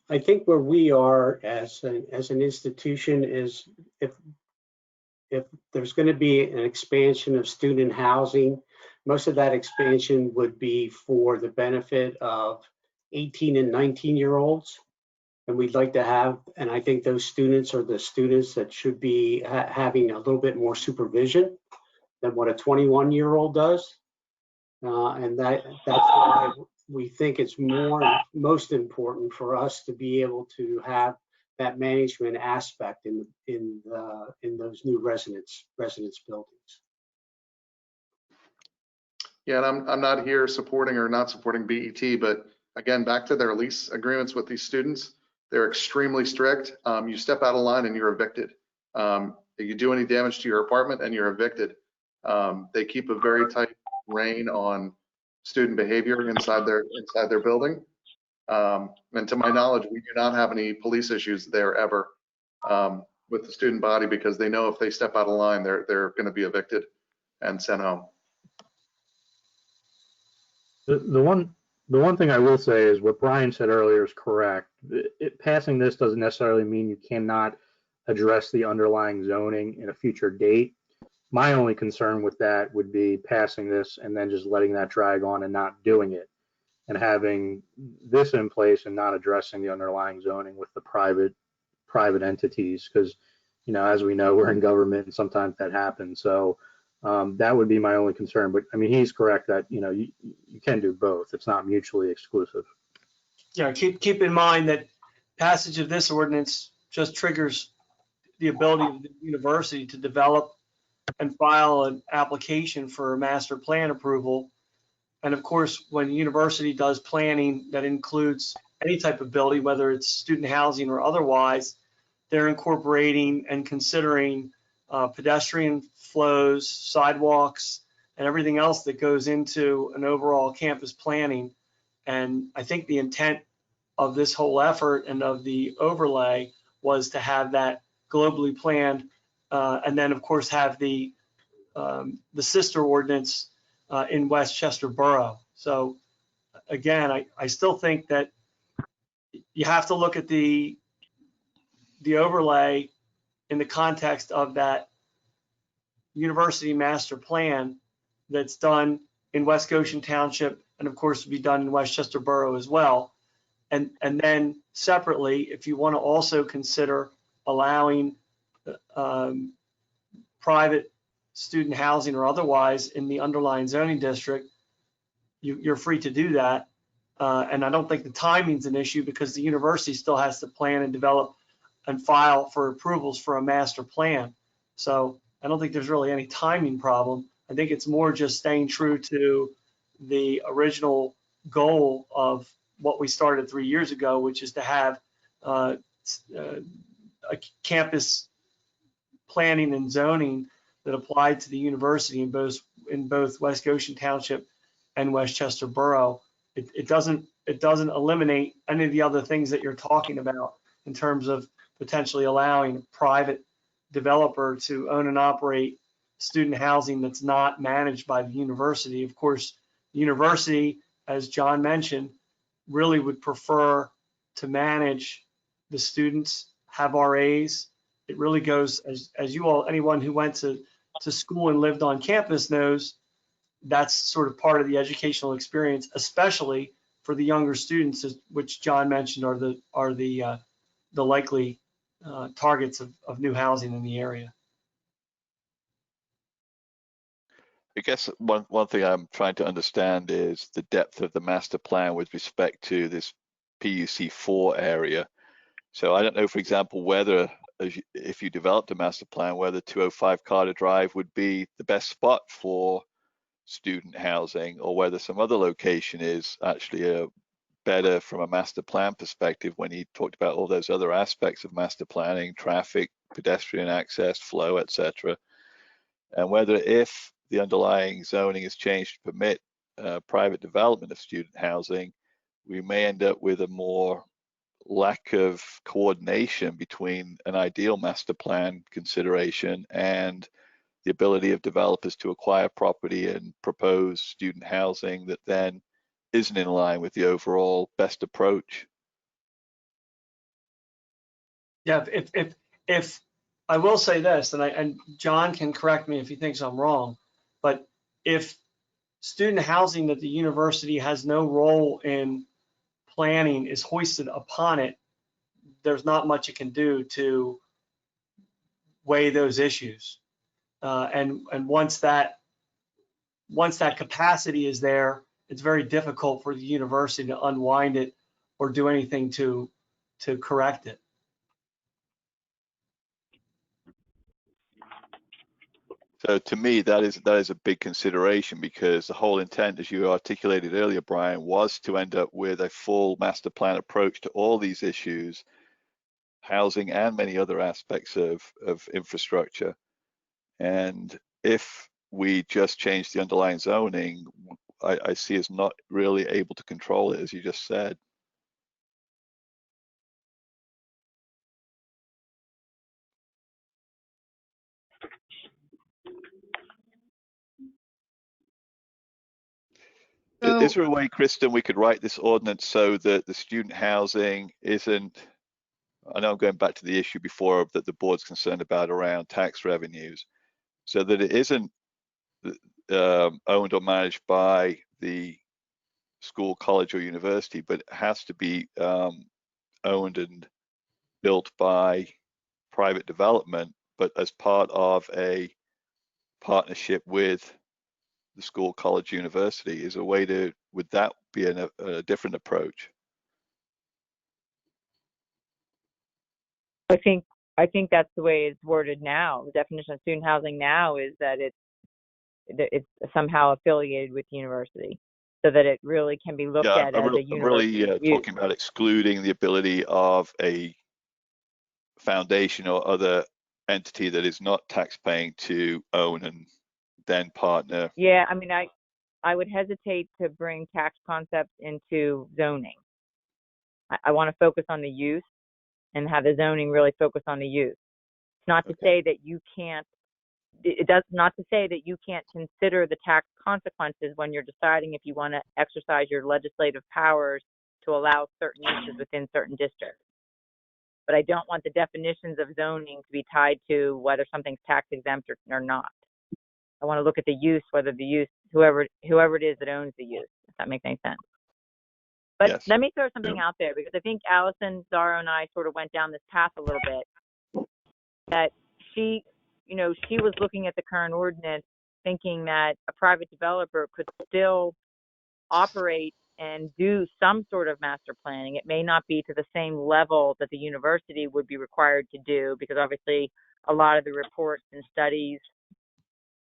Speaker 7: I think where we are as an institution is if there's going to be an expansion of student housing, most of that expansion would be for the benefit of 18 and 19-year-olds. And we'd like to have, and I think those students are the students that should be having a little bit more supervision than what a 21-year-old does. And that's why we think it's most important for us to be able to have that management aspect in those new residence buildings.
Speaker 2: Yeah, and I'm not here supporting or not supporting BET, but again, back to their lease agreements with these students, they're extremely strict. You step out of line and you're evicted. If you do any damage to your apartment and you're evicted, they keep a very tight rein on student behavior inside their building. And to my knowledge, we do not have any police issues there ever with the student body, because they know if they step out of line, they're going to be evicted and sent home.
Speaker 9: The one thing I will say is what Brian said earlier is correct. Passing this doesn't necessarily mean you cannot address the underlying zoning in a future date. My only concern with that would be passing this and then just letting that drag on and not doing it, and having this in place and not addressing the underlying zoning with the private entities, because, you know, as we know, we're in government and sometimes that happens. So that would be my only concern. But I mean, he's correct that, you know, you can do both. It's not mutually exclusive.
Speaker 6: Yeah, keep in mind that passage of this ordinance just triggers the ability of the university to develop and file an application for a master plan approval. And of course, when the university does planning that includes any type of building, whether it's student housing or otherwise, they're incorporating and considering pedestrian flows, sidewalks, and everything else that goes into an overall campus planning. And I think the intent of this whole effort and of the overlay was to have that globally planned, and then of course have the sister ordinance in Westchester Borough. So again, I still think that you have to look at the overlay in the context of that university master plan that's done in West Goshen Township, and of course will be done in Westchester Borough as well. And then separately, if you want to also consider allowing private student housing or otherwise in the underlying zoning district, you're free to do that. And I don't think the timing's an issue, because the university still has to plan and develop and file for approvals for a master plan. So I don't think there's really any timing problem. I think it's more just staying true to the original goal of what we started 3 years ago, which is to have a campus planning and zoning that applied to the university in both West Goshen Township and Westchester Borough. It doesn't eliminate any of the other things that you're talking about in terms of potentially allowing a private developer to own and operate student housing that's not managed by the university. Of course, the university, as John mentioned, really would prefer to manage the students, have RAs. It really goes, as you all, anyone who went to school and lived on campus knows, that's sort of part of the educational experience, especially for the younger students, which John mentioned are the likely targets of new housing in the area.
Speaker 4: I guess one thing I'm trying to understand is the depth of the master plan with respect to this PUC4 area. So I don't know, for example, whether if you developed a master plan, whether 205 Carter Drive would be the best spot for student housing, or whether some other location is actually better from a master plan perspective when he talked about all those other aspects of master planning, traffic, pedestrian access, flow, etc. And whether if the underlying zoning is changed to permit private development of student housing, we may end up with a more lack of coordination between an ideal master plan consideration and the ability of developers to acquire property and propose student housing that then isn't in line with the overall best approach.
Speaker 6: Yeah, if I will say this, and John can correct me if he thinks I'm wrong, but if student housing that the university has no role in planning is hoisted upon it, there's not much it can do to weigh those issues. And once that capacity is there, it's very difficult for the university to unwind it or do anything to correct it.
Speaker 4: So to me, that is a big consideration, because the whole intent, as you articulated earlier, Brian, was to end up with a full master plan approach to all these issues, housing and many other aspects of infrastructure. And if we just change the underlying zoning, I see us not really able to control it, as you just said. Is there a way, Kristen, we could write this ordinance so that the student housing isn't, I know I'm going back to the issue before that the board's concerned about around tax revenues, so that it isn't owned or managed by the school, college, or university, but it has to be owned and built by private development, but as part of a partnership with the school, college, university? Is a way to, would that be a different approach?
Speaker 5: I think that's the way it's worded now. The definition of student housing now is that it's somehow affiliated with the university, so that it really can be looked at as a university.
Speaker 4: I'm really talking about excluding the ability of a foundation or other entity that is not tax-paying to own and then partner.
Speaker 5: Yeah, I mean, I would hesitate to bring tax concepts into zoning. I want to focus on the use and have the zoning really focus on the use. It's not to say that you can't, it does not to say that you can't consider the tax consequences when you're deciding if you want to exercise your legislative powers to allow certain uses within certain districts. But I don't want the definitions of zoning to be tied to whether something's tax exempt or not. I want to look at the use, whether the use, whoever it is that owns the use, if that makes any sense. But
Speaker 4: yes.
Speaker 5: Let me throw something out there, because I think Allison, Zara, and I sort of went down this path a little bit. That she was looking at the current ordinance thinking that a private developer could still operate and do some sort of master planning. It may not be to the same level that the university would be required to do, because obviously a lot of the reports and studies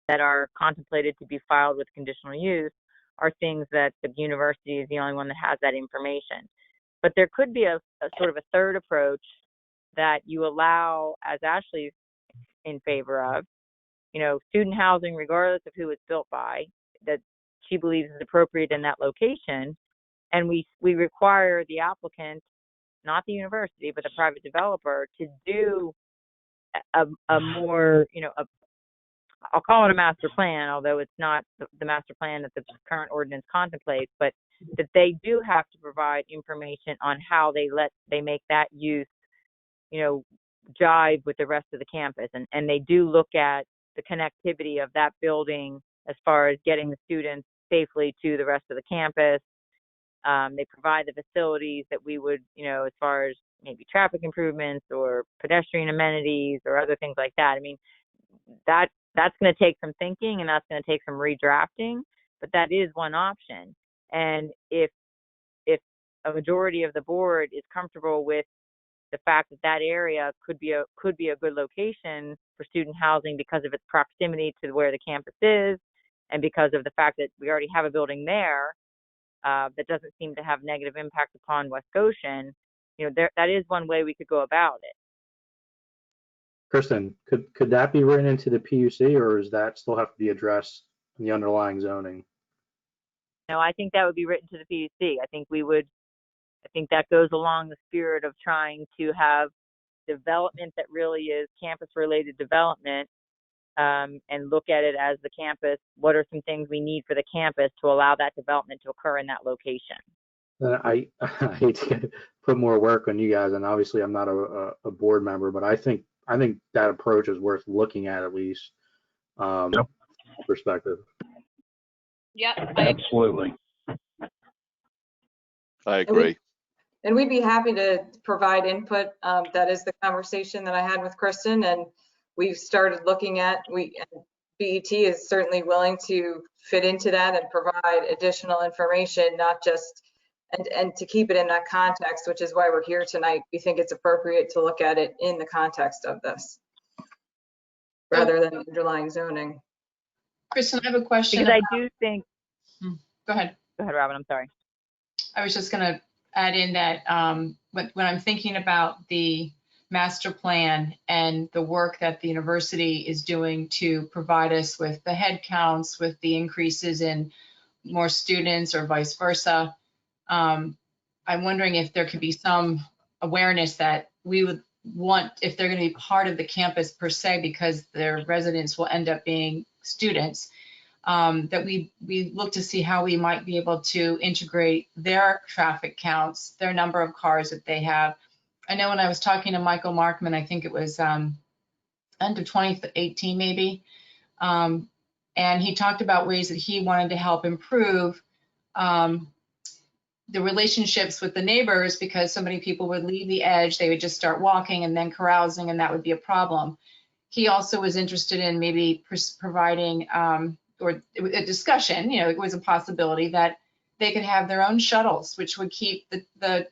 Speaker 5: that are contemplated to be filed with conditional use are things that the university is the only one that has that information. But there could be a sort of a third approach that you allow, as Ashley's in favor of, student housing, regardless of who it's built by, that she believes is appropriate in that location. And we require the applicant, not the university, but the private developer, to do a more, I'll call it a master plan, although it's not the master plan that the current ordinance contemplates, but that they do have to provide information on how they make that use, jive with the rest of the campus. And they do look at the connectivity of that building as far as getting the students safely to the rest of the campus. They provide the facilities that we would, as far as maybe traffic improvements or pedestrian amenities or other things like that. I mean, that's going to take some thinking, and that's going to take some redrafting, but that is one option. And if a majority of the board is comfortable with the fact that area could be a good location for student housing because of its proximity to where the campus is, and because of the fact that we already have a building there that doesn't seem to have negative impact upon West Goshen, that is one way we could go about it.
Speaker 9: Kristen, could that be written into the PUC, or does that still have to be addressed in the underlying zoning?
Speaker 5: No, I think that would be written to the PUC. I think that goes along the spirit of trying to have development that really is campus-related development, and look at it as the campus. What are some things we need for the campus to allow that development to occur in that location?
Speaker 9: I hate to put more work on you guys, and obviously I'm not a board member, but I think that approach is worth looking at least.
Speaker 14: Yep.
Speaker 9: Perspective.
Speaker 11: Yep.
Speaker 14: Absolutely.
Speaker 4: I agree.
Speaker 12: And we'd be happy to provide input. That is the conversation that I had with Kristen, and we've started looking at, BET is certainly willing to fit into that and provide additional information, not just, and to keep it in that context, which is why we're here tonight. We think it's appropriate to look at it in the context of this, rather than underlying zoning.
Speaker 3: Kristen, I have a question.
Speaker 5: Because I do think.
Speaker 3: Go ahead.
Speaker 5: Go ahead, Robin. I'm sorry.
Speaker 3: I was just going to add in that when I'm thinking about the master plan and the work that the university is doing to provide us with the head counts, with the increases in more students or vice versa, I'm wondering if there could be some awareness that we would want, if they're going to be part of the campus per se, because their residents will end up being students, that we look to see how we might be able to integrate their traffic counts, their number of cars that they have. I know when I was talking to Michael Markman, I think it was end of 2018 maybe, and he talked about ways that he wanted to help improve the relationships with the neighbors, because so many people would leave the edge, they would just start walking and then carousing, and that would be a problem. He also was interested in maybe providing or a discussion, it was a possibility that they could have their own shuttles, which would keep the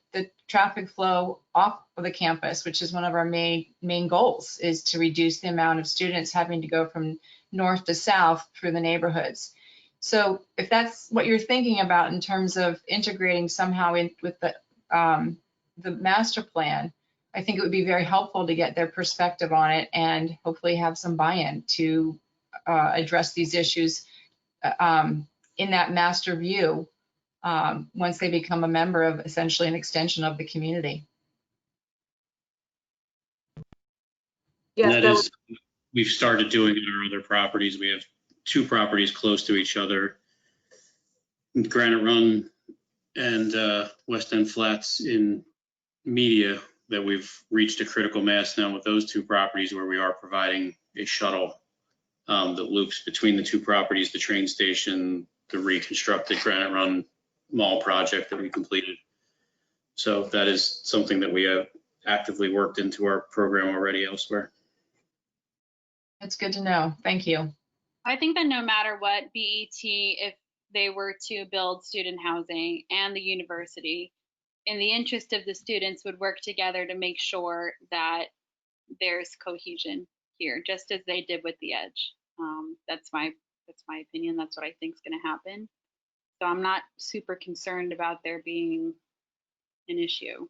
Speaker 3: traffic flow off of the campus, which is one of our main goals, is to reduce the amount of students having to go from north to south through the neighborhoods. So if that's what you're thinking about in terms of integrating somehow in with the master plan, I think it would be very helpful to get their perspective on it and hopefully have some buy-in to address these issues in that master view once they become a member of essentially an extension of the community.
Speaker 12: Yes,
Speaker 13: And that is, we've started doing it on our other properties. We have 2 properties close to each other, Granite Run and West End Flats in Media, that we've reached a critical mass now with those 2 properties where we are providing a shuttle that loops between the 2 properties, the train station, the reconstructed Granite Run Mall project that we completed. So that is something that we have actively worked into our program already elsewhere.
Speaker 3: That's good to know. Thank you.
Speaker 11: I think that no matter what, BET, if they were to build student housing and the university, in the interest of the students, would work together to make sure that there's cohesion here, just as they did with the Edge. That's my opinion. That's what I think is going to happen. So I'm not super concerned about there being an issue.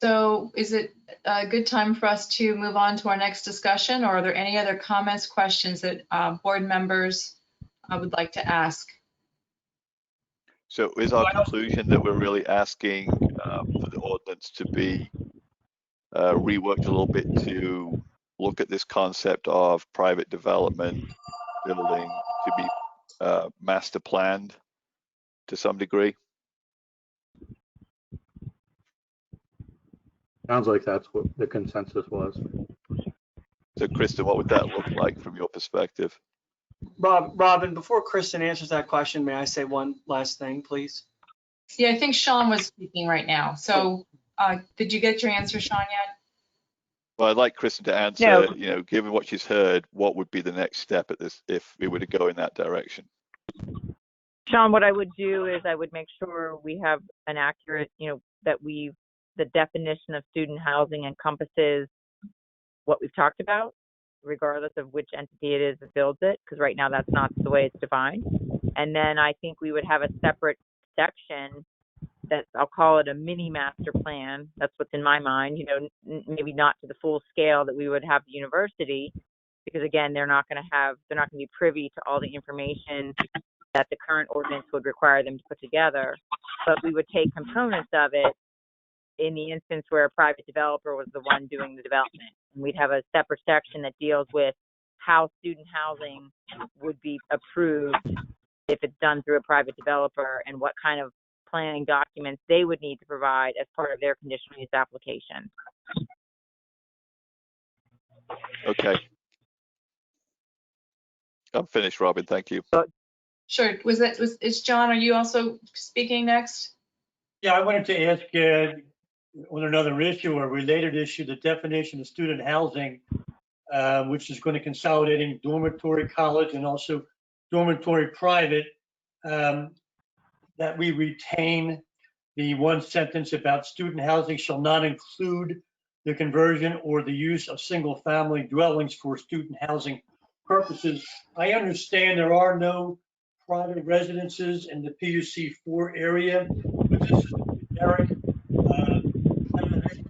Speaker 3: So is it a good time for us to move on to our next discussion, or are there any other comments, questions that board members would like to ask?
Speaker 4: So is our conclusion that we're really asking for the ordinance to be reworked a little bit to look at this concept of private development building to be master planned to some degree?
Speaker 9: Sounds like that's what the consensus was.
Speaker 4: So Kristen, what would that look like from your perspective?
Speaker 6: Robin, before Kristen answers that question, may I say one last thing, please?
Speaker 3: Yeah, I think Sean was speaking right now. So did you get your answer, Sean, yet?
Speaker 4: Well, I'd like Kristen to answer,
Speaker 5: No.
Speaker 4: Given what she's heard, what would be the next step at this if we were to go in that direction?
Speaker 5: Sean, what I would do is I would make sure we have an accurate, that the definition of student housing encompasses what we've talked about, regardless of which entity it is that builds it, because right now that's not the way it's defined. And then I think we would have a separate section that I'll call it a mini master plan. That's what's in my mind, maybe not to the full scale that we would have the university, because again, they're not going to be privy to all the information that the current ordinance would require them to put together. But we would take components of it in the instance where a private developer was the one doing the development. And we'd have a separate section that deals with how student housing would be approved if it's done through a private developer, and what kind of planning documents they would need to provide as part of their conditional use application.
Speaker 4: Okay. I'm finished, Robin. Thank you.
Speaker 3: Sure. Is John, are you also speaking next?
Speaker 8: Yeah, I wanted to ask on another issue, a related issue, the definition of student housing, which is going to consolidating dormitory college and also dormitory private, that we retain the one sentence about student housing shall not include the conversion or the use of single family dwellings for student housing purposes. I understand there are no private residences in the PUC 4 area, but this is a generic definition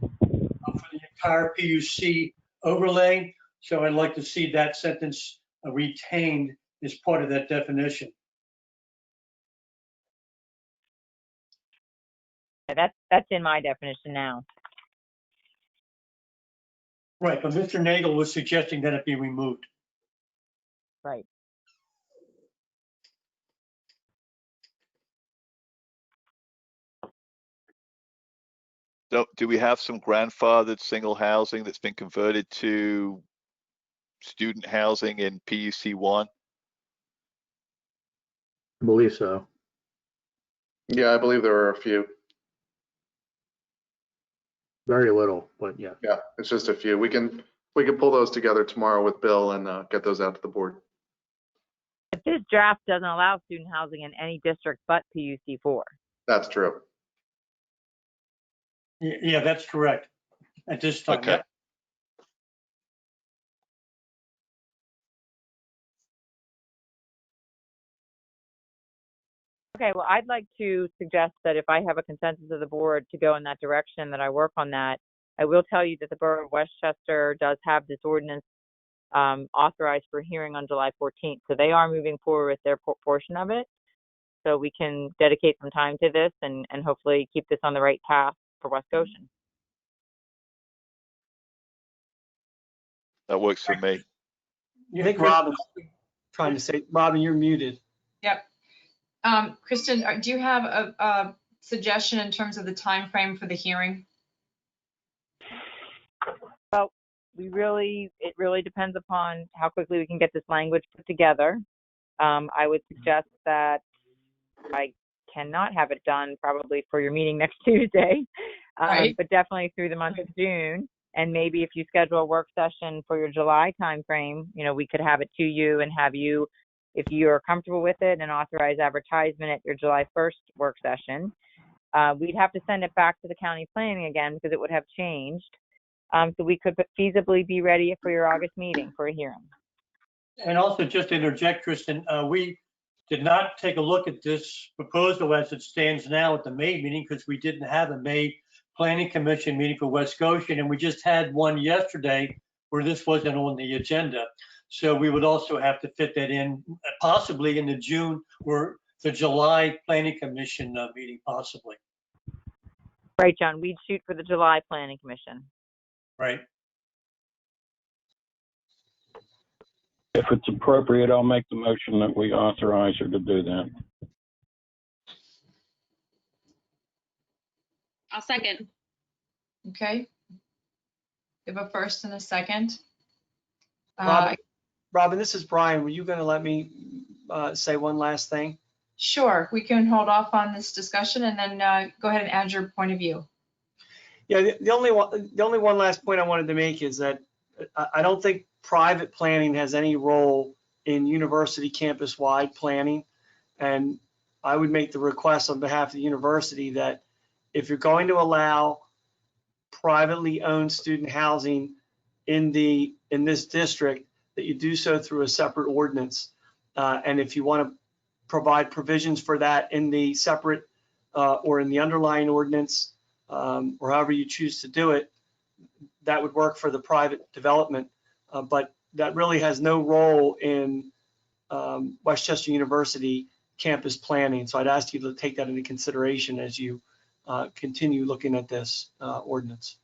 Speaker 8: for the entire PUC overlay. So I'd like to see that sentence retained as part of that definition.
Speaker 5: That's in my definition now.
Speaker 8: Right, but Mr. Nagel was suggesting that it be removed.
Speaker 5: Right.
Speaker 4: So do we have some grandfathered single housing that's been converted to student housing in PUC 1?
Speaker 9: I believe so.
Speaker 2: Yeah, I believe there are a few.
Speaker 9: Very little, but yeah.
Speaker 2: Yeah, it's just a few. We can pull those together tomorrow with Bill and get those out to the board.
Speaker 5: But this draft doesn't allow student housing in any district but PUC 4.
Speaker 2: That's true.
Speaker 8: Yeah, that's correct. At this time,
Speaker 4: Okay.
Speaker 8: yep.
Speaker 5: Okay, well, I'd like to suggest that if I have a consensus of the board to go in that direction, that I work on that. I will tell you that the Borough of Westchester does have this ordinance authorized for hearing on July 14th. So they are moving forward with their portion of it. So we can dedicate some time to this and hopefully keep this on the right path for West Goshen.
Speaker 4: That works for me.
Speaker 6: I think Robin's trying to say, Robin, you're muted.
Speaker 3: Yep. Kristen, do you have a suggestion in terms of the time frame for the hearing?
Speaker 5: Well, it really depends upon how quickly we can get this language put together. I would suggest that I cannot have it done probably for your meeting next Tuesday,
Speaker 3: Right.
Speaker 5: but definitely through the month of June. And maybe if you schedule a work session for your July timeframe, we could have it to you and have you, if you're comfortable with it, and authorize advertisement at your July 1st work session. We'd have to send it back to the county planning again because it would have changed. So we could feasibly be ready for your August meeting for a hearing.
Speaker 8: And also just to interject, Kristen, we did not take a look at this proposal as it stands now at the May meeting because we didn't have a May Planning Commission meeting for West Goshen, and we just had one yesterday where this wasn't on the agenda. So we would also have to fit that in, possibly in the June or the July Planning Commission meeting, possibly.
Speaker 5: Right, John, we'd shoot for the July Planning Commission.
Speaker 8: Right.
Speaker 14: If it's appropriate, I'll make the motion that we authorize her to do that.
Speaker 11: I'll second.
Speaker 3: Okay. We have a first and a second.
Speaker 6: Robin, this is Brian. Were you going to let me say one last thing?
Speaker 3: Sure, we can hold off on this discussion and then go ahead and add your point of view.
Speaker 6: Yeah, the only one last point I wanted to make is that I don't think private planning has any role in university campus-wide planning. And I would make the request on behalf of the university that if you're going to allow privately owned student housing in this district, that you do so through a separate ordinance. And if you want to provide provisions for that in the separate or in the underlying ordinance, or however you choose to do it, that would work for the private development. But that really has no role in Westchester University campus planning. So I'd ask you to take that into consideration as you continue looking at this ordinance.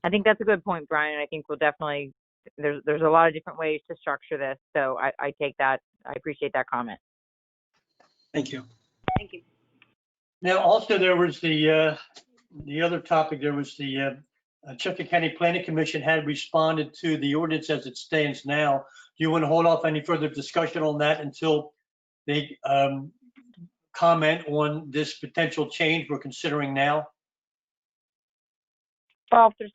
Speaker 5: I think that's a good point, Brian. I think we'll definitely, there's a lot of different ways to structure this. So I take that, I appreciate that comment.
Speaker 6: Thank you.
Speaker 11: Thank you.
Speaker 8: Now, also there was the other topic, there was the Chester County Planning Commission had responded to the ordinance as it stands now. Do you want to hold off any further discussion on that until they comment on this potential change we're considering now?
Speaker 5: Well, if there's,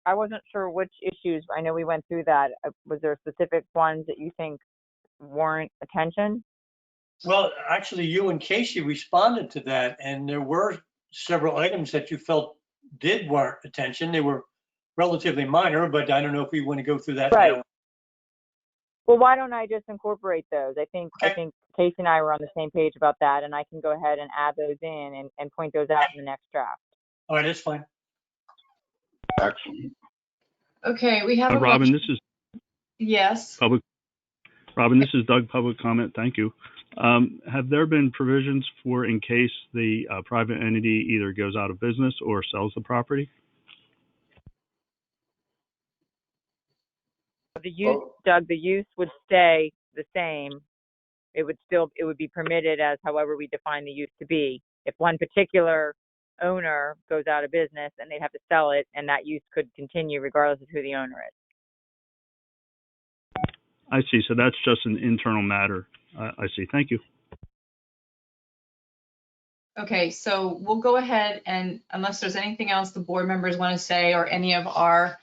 Speaker 5: I wasn't sure which issues. I know we went through that. Was there specific ones that you think warrant attention?
Speaker 8: Well, actually, you and Casey responded to that, and there were several items that you felt did warrant attention. They were relatively minor, but I don't know if we want to go through that
Speaker 5: Right.
Speaker 8: now.
Speaker 5: Well, why don't I just incorporate those? I think Casey and I were on the same page about that, and I can go ahead and add those in and point those out in the next draft.
Speaker 8: All right, that's fine.
Speaker 14: Excellent.
Speaker 3: Okay, we have a
Speaker 15: Robin,
Speaker 3: motion.
Speaker 15: this is
Speaker 3: Yes.
Speaker 15: public. Robin, this is Doug. Public comment. Thank you. Have there been provisions for in case the private entity either goes out of business or sells the property?
Speaker 5: The use, Doug, the use would stay the same. It would be permitted as however we define the use to be. If one particular owner goes out of business and they'd have to sell it, and that use could continue regardless of who the owner is.
Speaker 15: I see. So that's just an internal matter. I see. Thank you.
Speaker 3: Okay, so we'll go ahead and unless there's anything else the board members want to say or any of our,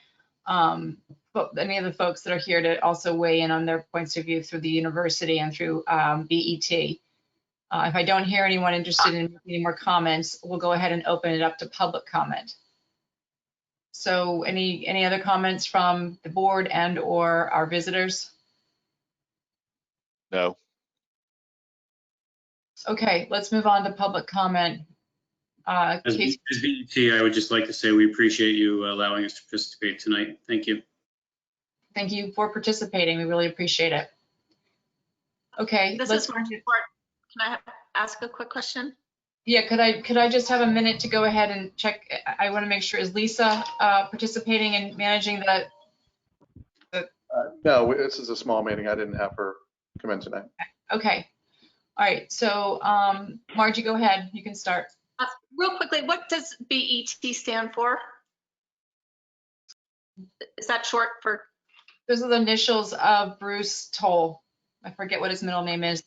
Speaker 3: any of the folks that are here to also weigh in on their points of view through the university and through BET. If I don't hear anyone interested in any more comments, we'll go ahead and open it up to public comment. So any other comments from the board and or our visitors?
Speaker 4: No.
Speaker 3: Okay, let's move on to public comment.
Speaker 13: As BET, I would just like to say we appreciate you allowing us to participate tonight. Thank you.
Speaker 3: Thank you for participating. We really appreciate it. Okay.
Speaker 16: This is Margie Ford. Can I ask a quick question?
Speaker 3: Yeah, could I just have a minute to go ahead and check? I want to make sure, is Lisa participating in managing the
Speaker 2: No, this is a small meeting. I didn't have her come in tonight.
Speaker 3: Okay. All right. So Margie, go ahead. You can start.
Speaker 16: Real quickly, what does BET stand for? Is that short for?
Speaker 3: Those are the initials of Bruce Toll. I forget what his middle name is.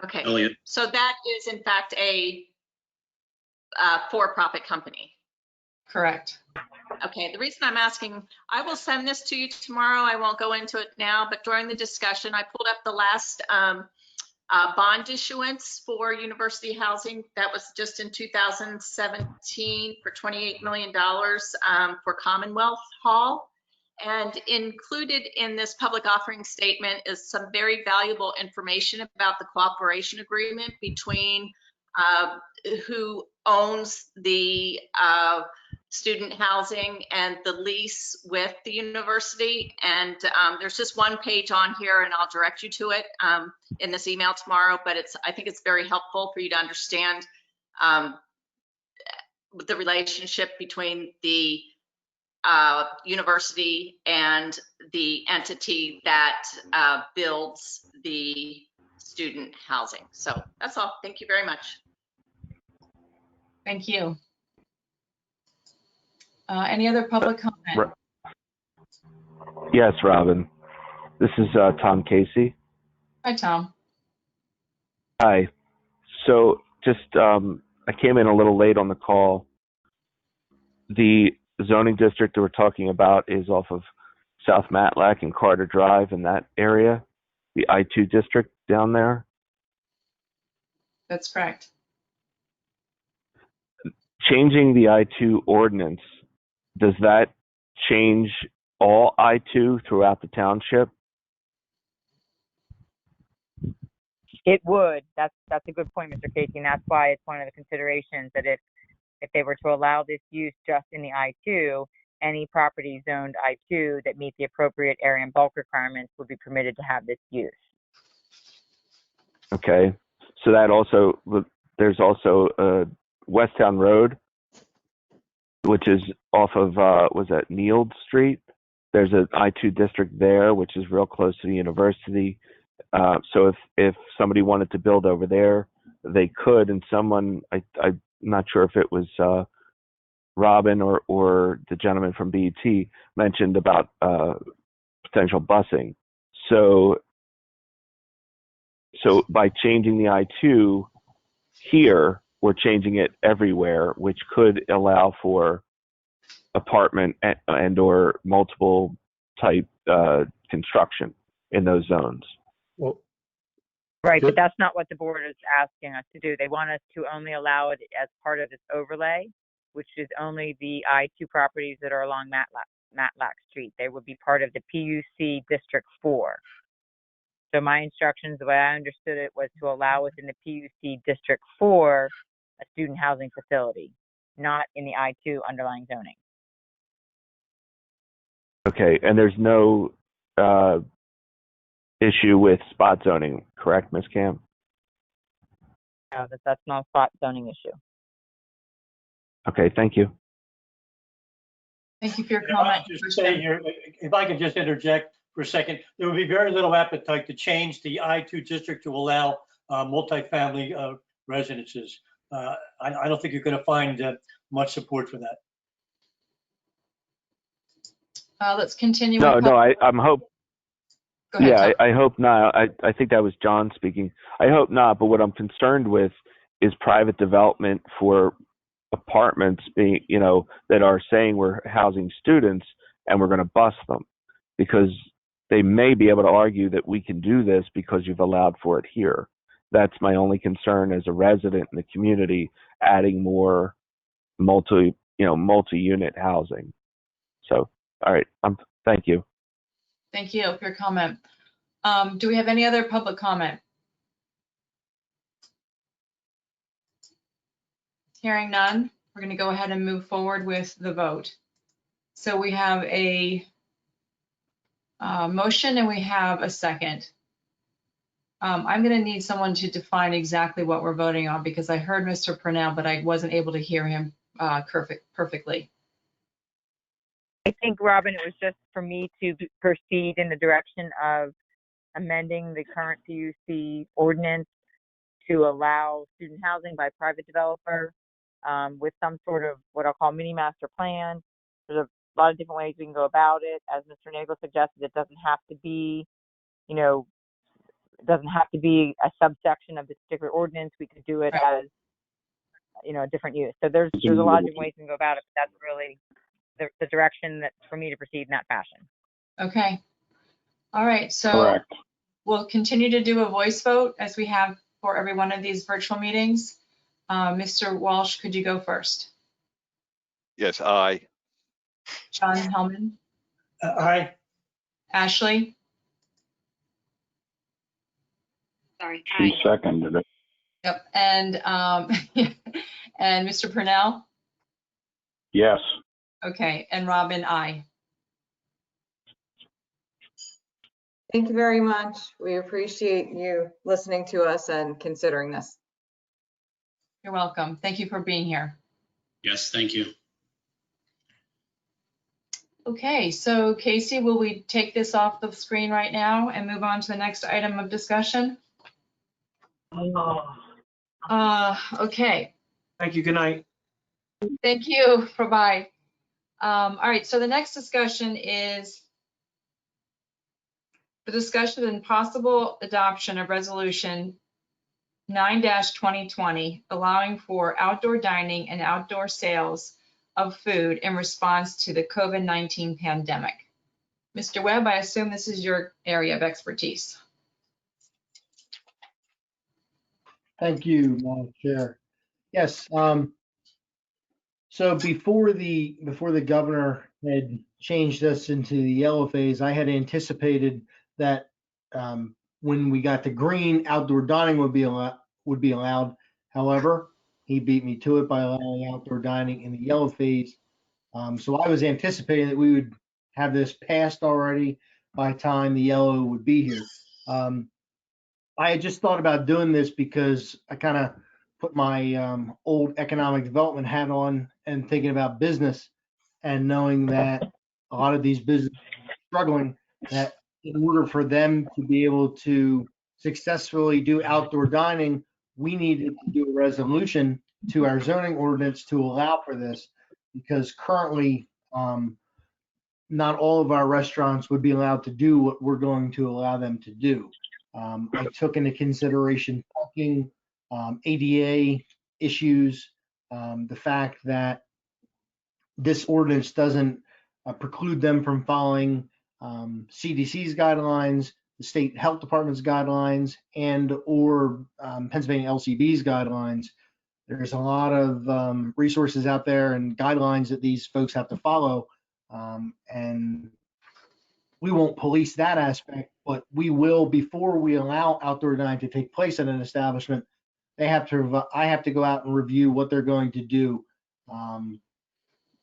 Speaker 16: Okay.
Speaker 13: Elliot.
Speaker 16: So that is in fact a for-profit company.
Speaker 3: Correct.
Speaker 16: Okay, the reason I'm asking, I will send this to you tomorrow. I won't go into it now, but during the discussion, I pulled up the last bond issuance for university housing. That was just in 2017 for $28 million for Commonwealth Hall. And included in this public offering statement is some very valuable information about the cooperation agreement between who owns the student housing and the lease with the university. And there's just one page on here, and I'll direct you to it in this email tomorrow, but I think it's very helpful for you to understand the relationship between the university and the entity that builds the student housing. So that's all. Thank you very much.
Speaker 3: Thank you. Any other public comment?
Speaker 17: Yes, Robin. This is Tom Casey.
Speaker 3: Hi, Tom.
Speaker 17: Hi. So just, I came in a little late on the call. The zoning district that we're talking about is off of South Matlack and Carter Drive in that area, the I-2 district down there.
Speaker 3: That's correct.
Speaker 17: Changing the I-2 ordinance, does that change all I-2 throughout the township?
Speaker 5: It would. That's a good point, Mr. Casey, and that's why it's one of the considerations that if they were to allow this use just in the I-2, any property zoned I-2 that meet the appropriate area and bulk requirements would be permitted to have this use.
Speaker 17: Okay. So that also, there's also Westtown Road, which is off of, was that Neild Street? There's an I-2 district there, which is real close to the university. So if somebody wanted to build over there, they could. And someone, I'm not sure if it was Robin or the gentleman from BET mentioned about potential busing. So by changing the I-2 here, we're changing it everywhere, which could allow for apartment and or multiple type construction in those zones.
Speaker 9: Well,
Speaker 5: right, but that's not what the board is asking us to do. They want us to only allow it as part of this overlay, which is only the I-2 properties that are along Matlack Street. They would be part of the PUC District 4. So my instructions, the way I understood it, was to allow within the PUC District 4 a student housing facility, not in the I-2 underlying zoning.
Speaker 17: Okay, and there's no issue with spot zoning, correct, Ms. Cam?
Speaker 5: No, that's not a spot zoning issue.
Speaker 17: Okay, thank you.
Speaker 3: Thank you for your
Speaker 8: If I
Speaker 3: comment.
Speaker 8: could just say here, if I could just interject for a second, there would be very little appetite to change the I2 district to allow multifamily residences. I don't think you're going to find much support for that.
Speaker 3: Let's continue.
Speaker 17: No,
Speaker 3: with
Speaker 17: no, I'm hope.
Speaker 3: Go ahead,
Speaker 17: Yeah,
Speaker 3: Tom.
Speaker 17: I hope not. I think that was John speaking. I hope not, but what I'm concerned with is private development for apartments being, that are saying we're housing students and we're going to bust them, because they may be able to argue that we can do this because you've allowed for it here. That's my only concern as a resident in the community, adding more multi-unit housing. So, all right, thank you.
Speaker 3: Thank you for your comment. Do we have any other public comment? Hearing none, we're going to go ahead and move forward with the vote. So we have a motion and we have a second. I'm going to need someone to define exactly what we're voting on, because I heard Mr. Purnell, but I wasn't able to hear him perfectly.
Speaker 5: I think, Robin, it was just for me to proceed in the direction of amending the current PUC ordinance to allow student housing by private developer with some sort of what I'll call mini master plan. There's a lot of different ways we can go about it. As Mr. Nagel suggested, it doesn't have to be, it doesn't have to be a subsection of this particular ordinance. We could do it as, a different use. So there's a lot of different ways we can go about it, but that's really the direction that's for me to proceed in that fashion.
Speaker 3: Okay. All right. So
Speaker 14: Correct.
Speaker 3: we'll continue to do a voice vote as we have for every one of these virtual meetings. Mr. Walsh, could you go first?
Speaker 4: Yes, aye.
Speaker 3: John Hellman?
Speaker 8: Aye.
Speaker 3: Ashley?
Speaker 11: Sorry.
Speaker 14: She
Speaker 11: Aye.
Speaker 14: seconded it.
Speaker 3: Yep. And and Mr. Purnell?
Speaker 14: Yes.
Speaker 3: Okay. And Robin, aye.
Speaker 12: Thank you very much. We appreciate you listening to us and considering this.
Speaker 3: You're welcome. Thank you for being here.
Speaker 13: Yes, thank you.
Speaker 3: Okay, so Casey, will we take this off the screen right now and move on to the next item of discussion? Okay.
Speaker 6: Thank you. Good night.
Speaker 3: Thank you. Bye-bye. All right, so the next discussion is the discussion and possible adoption of resolution 9-2020, allowing for outdoor dining and outdoor sales of food in response to the COVID-19 pandemic. Mr. Webb, I assume this is your area of expertise.
Speaker 10: Thank you, Madam Chair. Yes. So before the governor had changed us into the yellow phase, I had anticipated that when we got to green, outdoor dining would be allowed. However, he beat me to it by allowing outdoor dining in the yellow phase. So I was anticipating that we would have this passed already by the time the yellow would be here. I had just thought about doing this because I kind of put my old economic development hat on and thinking about business and knowing that a lot of these businesses are struggling, that in order for them to be able to successfully do outdoor dining, we needed to do a resolution to our zoning ordinance to allow for this, because currently not all of our restaurants would be allowed to do what we're going to allow them to do. I took into consideration parking, ADA issues, the fact that this ordinance doesn't preclude them from following CDC's guidelines, the state health department's guidelines, and or Pennsylvania LCB's guidelines. There's a lot of resources out there and guidelines that these folks have to follow, and we won't police that aspect, but we will, before we allow outdoor dining to take place at an establishment, I have to go out and review what they're going to do.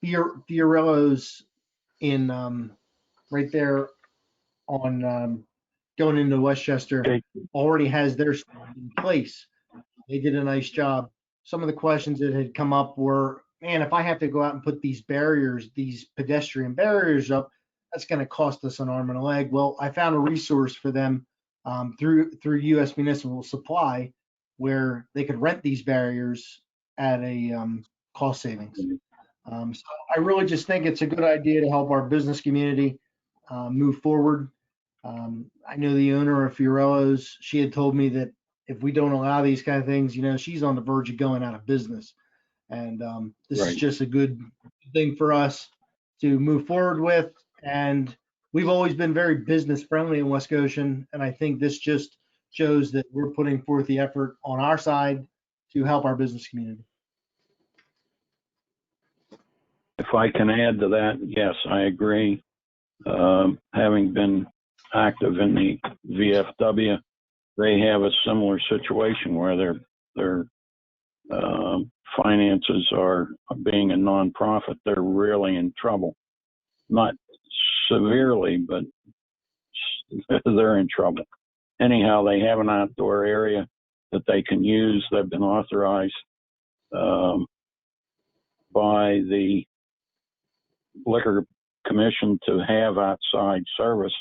Speaker 10: Fiorillo's in right there on going into Westchester already has their stuff in place. They did a nice job. Some of the questions that had come up were man, if I have to go out and put these barriers, these pedestrian barriers up, that's going to cost us an arm and a leg. Well, I found a resource for them through U.S. Municipal Supply, where they could rent these barriers at a cost savings. So I really just think it's a good idea to help our business community move forward. I know the owner of Fiorello's. She had told me that if we don't allow these kind of things, she's on the verge of going out of business. And this is just a good thing for us to move forward with. And we've always been very business friendly in West Goshen. And I think this just shows that we're putting forth the effort on our side to help our business community.
Speaker 14: If I can add to that, yes, I agree. Having been active in the VFW, they have a similar situation where their finances are being a nonprofit. They're really in trouble. Not severely, but they're in trouble. Anyhow, they have an outdoor area that they can use. They've been authorized by the Liquor Commission to have outside service,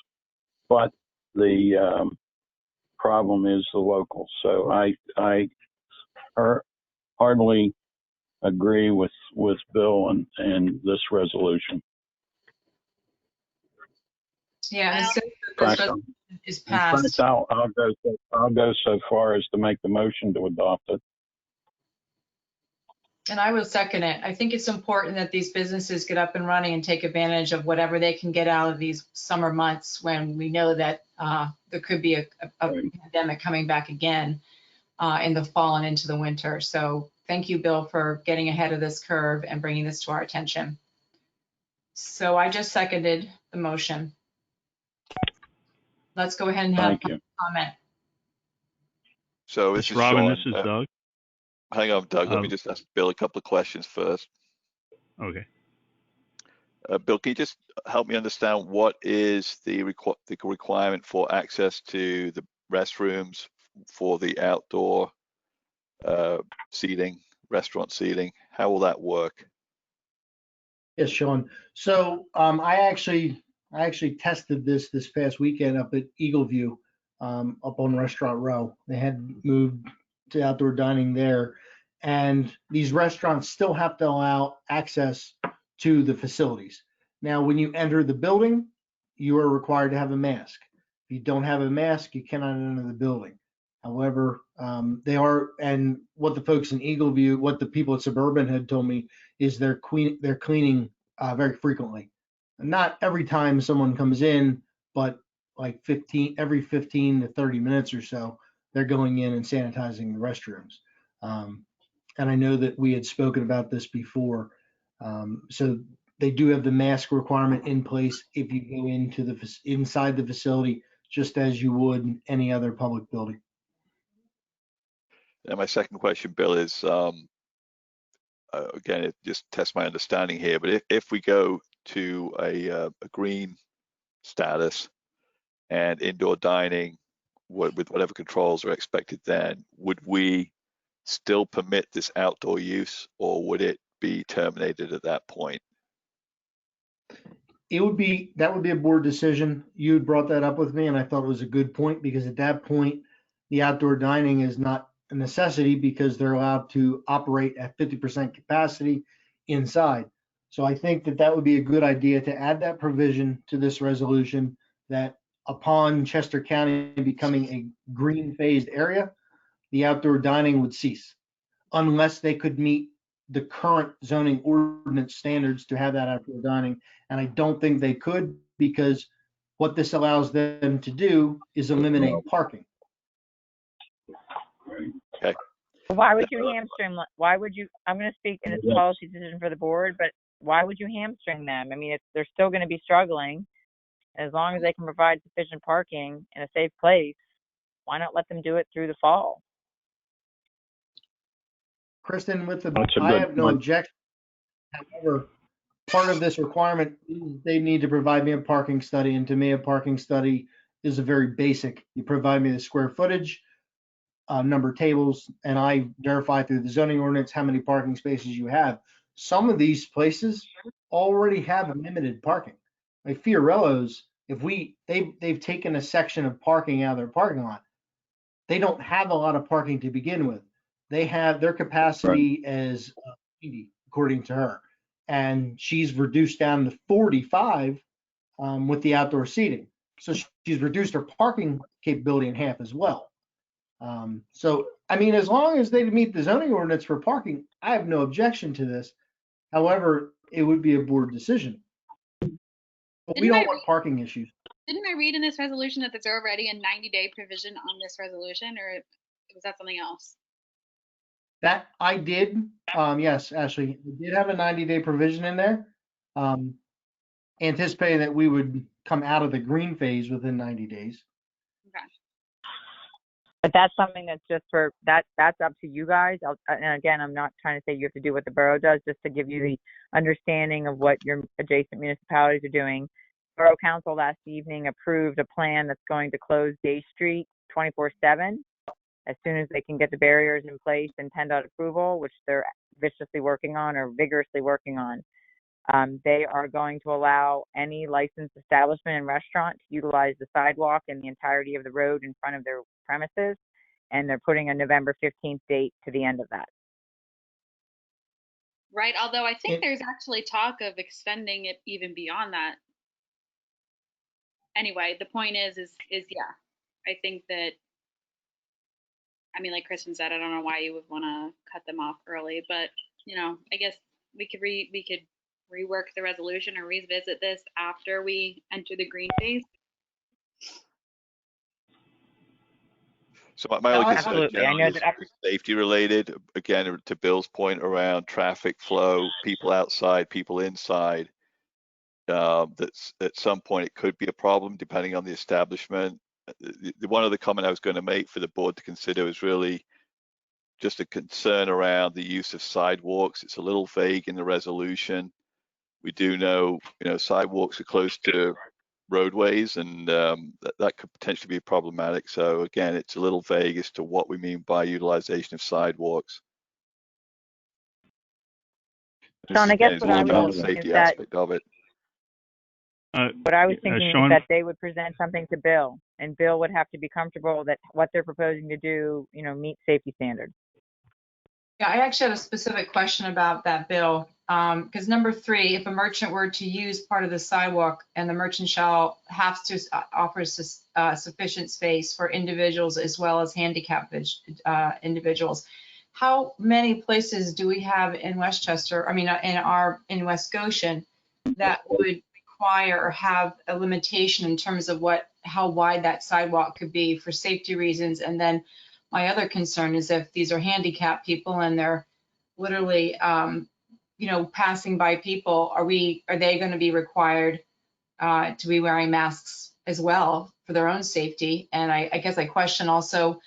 Speaker 14: but the problem is the locals. So I hardly agree with Bill and this resolution.
Speaker 3: Yeah, as soon
Speaker 14: In
Speaker 3: as
Speaker 14: fact,
Speaker 3: this resolution is passed.
Speaker 14: I'll go so far as to make the motion to adopt it.
Speaker 3: And I will second it. I think it's important that these businesses get up and running and take advantage of whatever they can get out of these summer months when we know that there could be a pandemic coming back again in the fall and into the winter. So thank you, Bill, for getting ahead of this curve and bringing this to our attention. So I just seconded the motion. Let's go ahead and have comment.
Speaker 4: So this is
Speaker 15: Robin,
Speaker 4: Sean.
Speaker 15: this is Doug.
Speaker 4: Hang on, Doug. Let me just ask Bill a couple of questions first.
Speaker 15: Okay.
Speaker 4: Bill, can you just help me understand what is the requirement for access to the restrooms for the outdoor seating, restaurant seating? How will that work?
Speaker 10: Yes, Sean. So I actually tested this past weekend up at Eagle View, up on Restaurant Row. They had moved to outdoor dining there, and these restaurants still have to allow access to the facilities. Now, when you enter the building, you are required to have a mask. If you don't have a mask, you cannot enter the building. However, they are, and what the folks in Eagle View, what the people at Suburban had told me is they're cleaning very frequently. Not every time someone comes in, but like every 15 to 30 minutes or so, they're going in and sanitizing the restrooms. And I know that we had spoken about this before. So they do have the mask requirement in place if you go into inside the facility, just as you would any other public building.
Speaker 4: And my second question, Bill, is again, it just tests my understanding here, but if we go to a green status and indoor dining with whatever controls are expected then, would we still permit this outdoor use, or would it be terminated at that point?
Speaker 10: That would be a board decision. You had brought that up with me, and I thought it was a good point, because at that point, the outdoor dining is not a necessity because they're allowed to operate at 50% capacity inside. So I think that would be a good idea to add that provision to this resolution, that upon Chester County becoming a green phased area, the outdoor dining would cease unless they could meet the current zoning ordinance standards to have that outdoor dining. And I don't think they could, because what this allows them to do is eliminate parking.
Speaker 4: Okay.
Speaker 5: Why would you hamstring? Why would you? I'm going to speak, and it's a policy decision for the board, but why would you hamstring them? I mean, they're still going to be struggling. As long as they can provide sufficient parking in a safe place, why not let them do it through the fall?
Speaker 10: Kristen, I have no objection. However, part of this requirement is they need to provide me a parking study, and to me, a parking study is a very basic. You provide me the square footage, number of tables, and I verify through the zoning ordinance how many parking spaces you have. some of these places already have limited parking. Like Fiorello's, they've taken a section of parking out of their parking lot. They don't have a lot of parking to begin with. They have their capacity as 80, according to her, and she's reduced down to 45 with the outdoor seating. So she's reduced her parking capability in half as well. So, I mean, as long as they meet the zoning ordinance for parking, I have no objection to this. However, it would be a board decision. But we don't want parking issues.
Speaker 11: Didn't I read in this resolution that there's already a 90-day provision on this resolution, or was that something else?
Speaker 10: That I did, yes, Ashley, we did have a 90-day provision in there, anticipating that we would come out of the green phase within 90 days.
Speaker 11: Okay.
Speaker 5: But that's something that's just for, that's up to you guys. And again, I'm not trying to say you have to do what the borough does, just to give you the understanding of what your adjacent municipalities are doing. Borough Council last evening approved a plan that's going to close Day Street 24/7 as soon as they can get the barriers in place and PennDOT approval, which they're vigorously working on. They are going to allow any licensed establishment and restaurant to utilize the sidewalk and the entirety of the road in front of their premises, and they're putting a November 15th date to the end of that.
Speaker 11: Right, although I think there's actually talk of extending it even beyond that. Anyway, the point is yeah, I think that, I mean, like Kristen said, I don't know why you would want to cut them off early, but you know, I guess we could rework the resolution or revisit this after we enter the green phase.
Speaker 4: So my only concern
Speaker 5: Absolutely. I know
Speaker 4: is
Speaker 5: that
Speaker 4: safety related. Again, to Bill's point around traffic flow, people outside, people inside. That's at some point it could be a problem depending on the establishment. One other comment I was going to make for the board to consider is really just a concern around the use of sidewalks. It's a little vague in the resolution. We do know, sidewalks are close to roadways, and that could potentially be problematic. So again, it's a little vague as to what we mean by utilization of sidewalks.
Speaker 5: Sean, I guess what I was
Speaker 4: the
Speaker 5: thinking
Speaker 4: safety
Speaker 5: is that
Speaker 4: aspect of it.
Speaker 5: what I was thinking
Speaker 15: Sean?
Speaker 5: is that they would present something to Bill, and Bill would have to be comfortable that what they're proposing to do, meets safety standards.
Speaker 3: Yeah, I actually had a specific question about that bill. Because number 3, if a merchant were to use part of the sidewalk and the merchant shall have to offer sufficient space for individuals as well as handicapped individuals. How many places do we have in Westchester, in West Goshen, that would require or have a limitation in terms of how wide that sidewalk could be for safety reasons? And then my other concern is if these are handicapped people and they're literally, passing by people, are they going to be required to be wearing masks as well for their own safety? And I guess I question also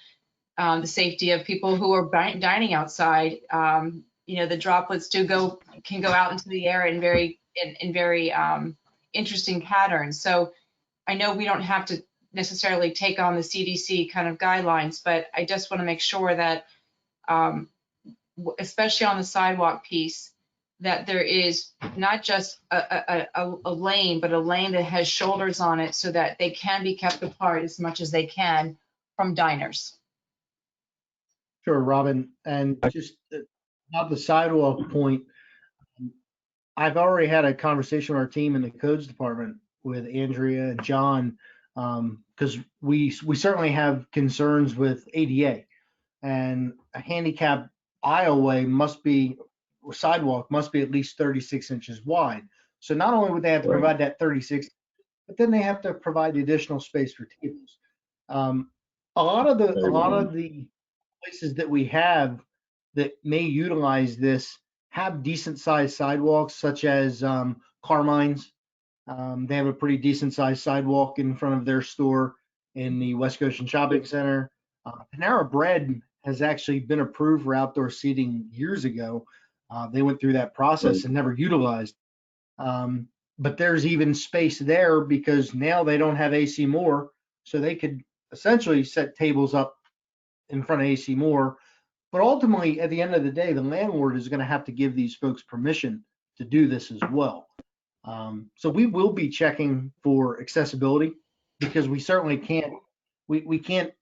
Speaker 3: the safety of people who are dining outside. The droplets can go out into the air in very interesting patterns. So I know we don't have to necessarily take on the CDC kind of guidelines, but I just want to make sure that, especially on the sidewalk piece, that there is not just a lane, but a lane that has shoulders on it so that they can be kept apart as much as they can from diners.
Speaker 10: Sure, Robin. And just about the sidewalk point, I've already had a conversation with our team in the codes department with Andrea and John, because we certainly have concerns with ADA, and a handicap aisleway sidewalk must be at least 36 inches wide. So not only would they have to provide that 36, but then they have to provide the additional space for tables. A lot of the places that we have that may utilize this have decent sized sidewalks, such as Carmine's. They have a pretty decent sized sidewalk in front of their store in the West Goshen Shopping Center. Panera Bread has actually been approved for outdoor seating years ago. They went through that process and never utilized. But there's even space there because now they don't have AC Moore, so they could essentially set tables up in front of AC Moore, But ultimately, at the end of the day, the landlord is going to have to give these folks permission to do this as well. So we will be checking for accessibility, because we certainly can't, we can't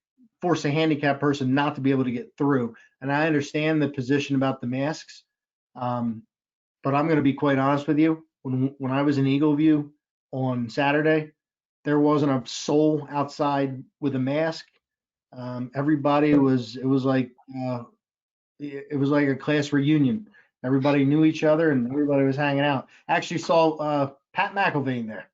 Speaker 10: force a handicapped person not to be able to get through. And I understand the position about the masks. But I'm going to be quite honest with you. When I was in Eagle View on Saturday, there wasn't a soul outside with a mask. Everybody was, it was like a class reunion. Everybody knew each other and everybody was hanging out. Actually saw Pat McIlvain there.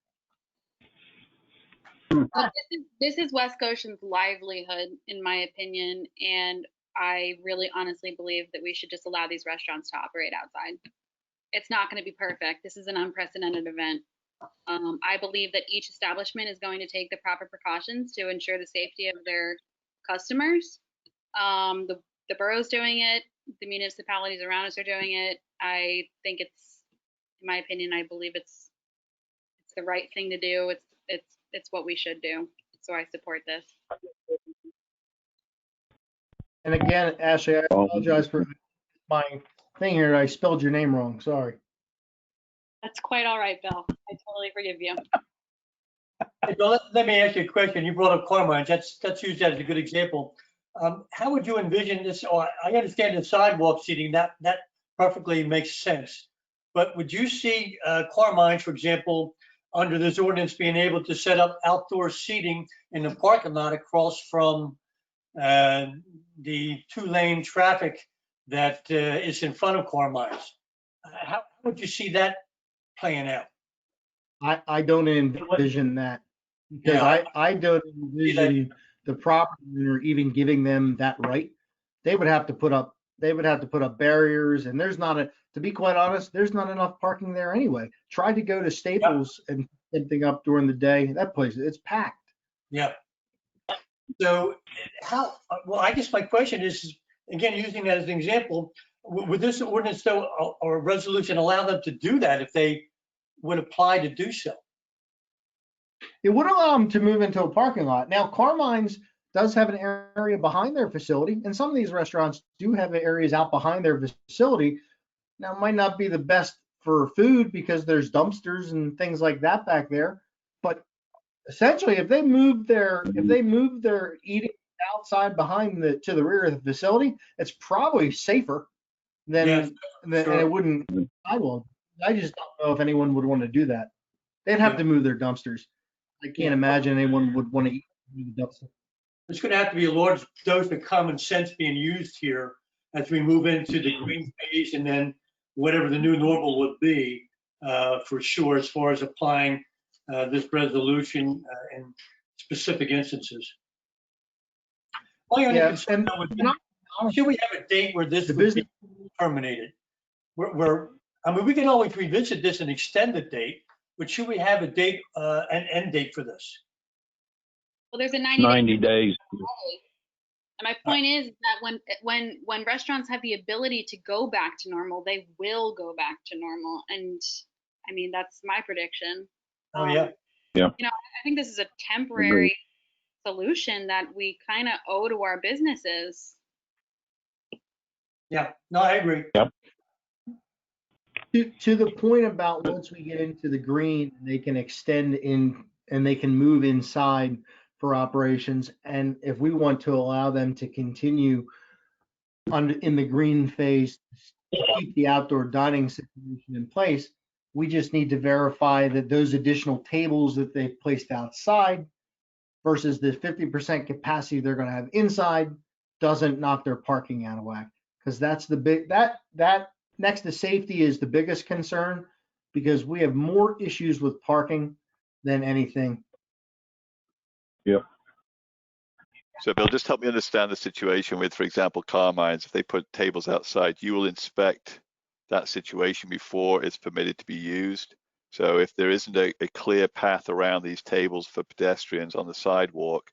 Speaker 11: But this is West Goshen's livelihood, in my opinion, and I really honestly believe that we should just allow these restaurants to operate outside. It's not going to be perfect. This is an unprecedented event. I believe that each establishment is going to take the proper precautions to ensure the safety of their customers. The borough's doing it. The municipalities around us are doing it. I think it's, in my opinion, I believe it's the right thing to do. It's what we should do. So I support this.
Speaker 10: And again, Ashley, I apologize for my thing here. I spelled your name wrong. Sorry.
Speaker 11: That's quite all right, Bill. I totally forgive you.
Speaker 8: Hey, Bill, let me ask you a question. You brought up Carmine's. Let's use that as a good example. How would you envision this? Or I understand the sidewalk seating, that perfectly makes sense. But would you see Carmine's, for example, under this ordinance being able to set up outdoor seating in the parking lot across from the two-lane traffic that is in front of Carmine's? How would you see that playing out?
Speaker 10: I don't envision that, because I don't envision the property owner even giving them that right. They would have to put up barriers, and to be quite honest, there's not enough parking there anyway. Try to go to Staples and anything up during the day. That place, it's packed.
Speaker 8: Yeah. So well, I guess my question is, again, using that as an example, would this ordinance though, or resolution allow them to do that if they would apply to do so?
Speaker 10: It would allow them to move into a parking lot. Now, Carmine's does have an area behind their facility, and some of these restaurants do have areas out behind their facility. Now, it might not be the best for food because there's dumpsters and things like that back there, but essentially, if they move their eating outside to the rear of the facility, it's probably safer than and it wouldn't sidewalk. I just don't know if anyone would want to do that. They'd have to move their dumpsters. I can't imagine anyone would want to eat the dumpster.
Speaker 8: There's going to have to be a large dose of common sense being used here as we move into the green phase, and then whatever the new normal would be, for sure, as far as applying this resolution in specific instances. My only concern though would be, should we have a date where this would be terminated? I mean, we can always revisit this and extend the date, but should we have a date, an end date for this?
Speaker 11: Well, there's a
Speaker 14: 90 days.
Speaker 11: And my point is that when restaurants have the ability to go back to normal, they will go back to normal. And I mean, that's my prediction.
Speaker 8: Oh, yeah.
Speaker 14: Yeah.
Speaker 11: You know, I think this is a temporary solution that we kind of owe to our businesses.
Speaker 8: Yeah, no, I agree.
Speaker 14: Yep.
Speaker 10: To the point about once we get into the green, they can extend in and they can move inside for operations. And if we want to allow them to continue in the green phase, keep the outdoor dining situation in place, we just need to verify that those additional tables that they've placed outside versus the 50% capacity they're going to have inside doesn't knock their parking out of whack. Because that's the big, that next to safety is the biggest concern, because we have more issues with parking than anything.
Speaker 14: Yep.
Speaker 4: So Bill, just help me understand the situation with, for example, Carmine's. If they put tables outside, you will inspect that situation before it's permitted to be used. So if there isn't a clear path around these tables for pedestrians on the sidewalk,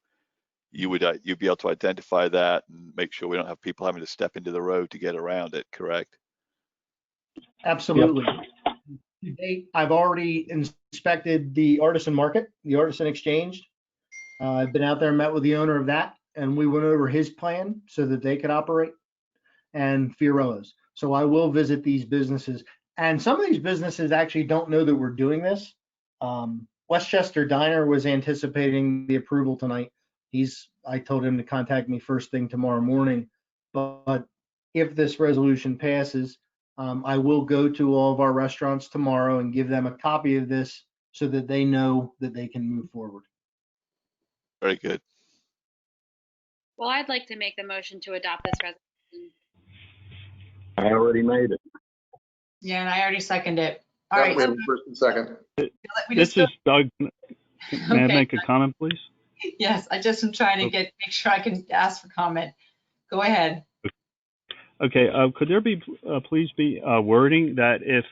Speaker 4: you'd be able to identify that and make sure we don't have people having to step into the road to get around it, correct?
Speaker 10: Absolutely. Yep. To date, I've already inspected the Artisan Market, the Artisan Exchange. I've been out there and met with the owner of that, and we went over his plan so that they could operate. and Fiorillo's. So I will visit these businesses. And some of these businesses actually don't know that we're doing this. Westchester Diner was anticipating the approval tonight. I told him to contact me first thing tomorrow morning. But if this resolution passes, I will go to all of our restaurants tomorrow and give them a copy of this so that they know that they can move forward.
Speaker 4: Very good.
Speaker 11: Well, I'd like to make the motion to adopt this resolution.
Speaker 14: I already made it.
Speaker 3: Yeah, and I already seconded it. All
Speaker 2: Yeah,
Speaker 3: right.
Speaker 2: we have a first and second.
Speaker 15: This is Doug. May I
Speaker 3: Okay.
Speaker 15: make a comment, please?
Speaker 3: Yes, I just am trying to make sure I can ask for comment. Go ahead.
Speaker 15: Okay, could there be, please be wording that if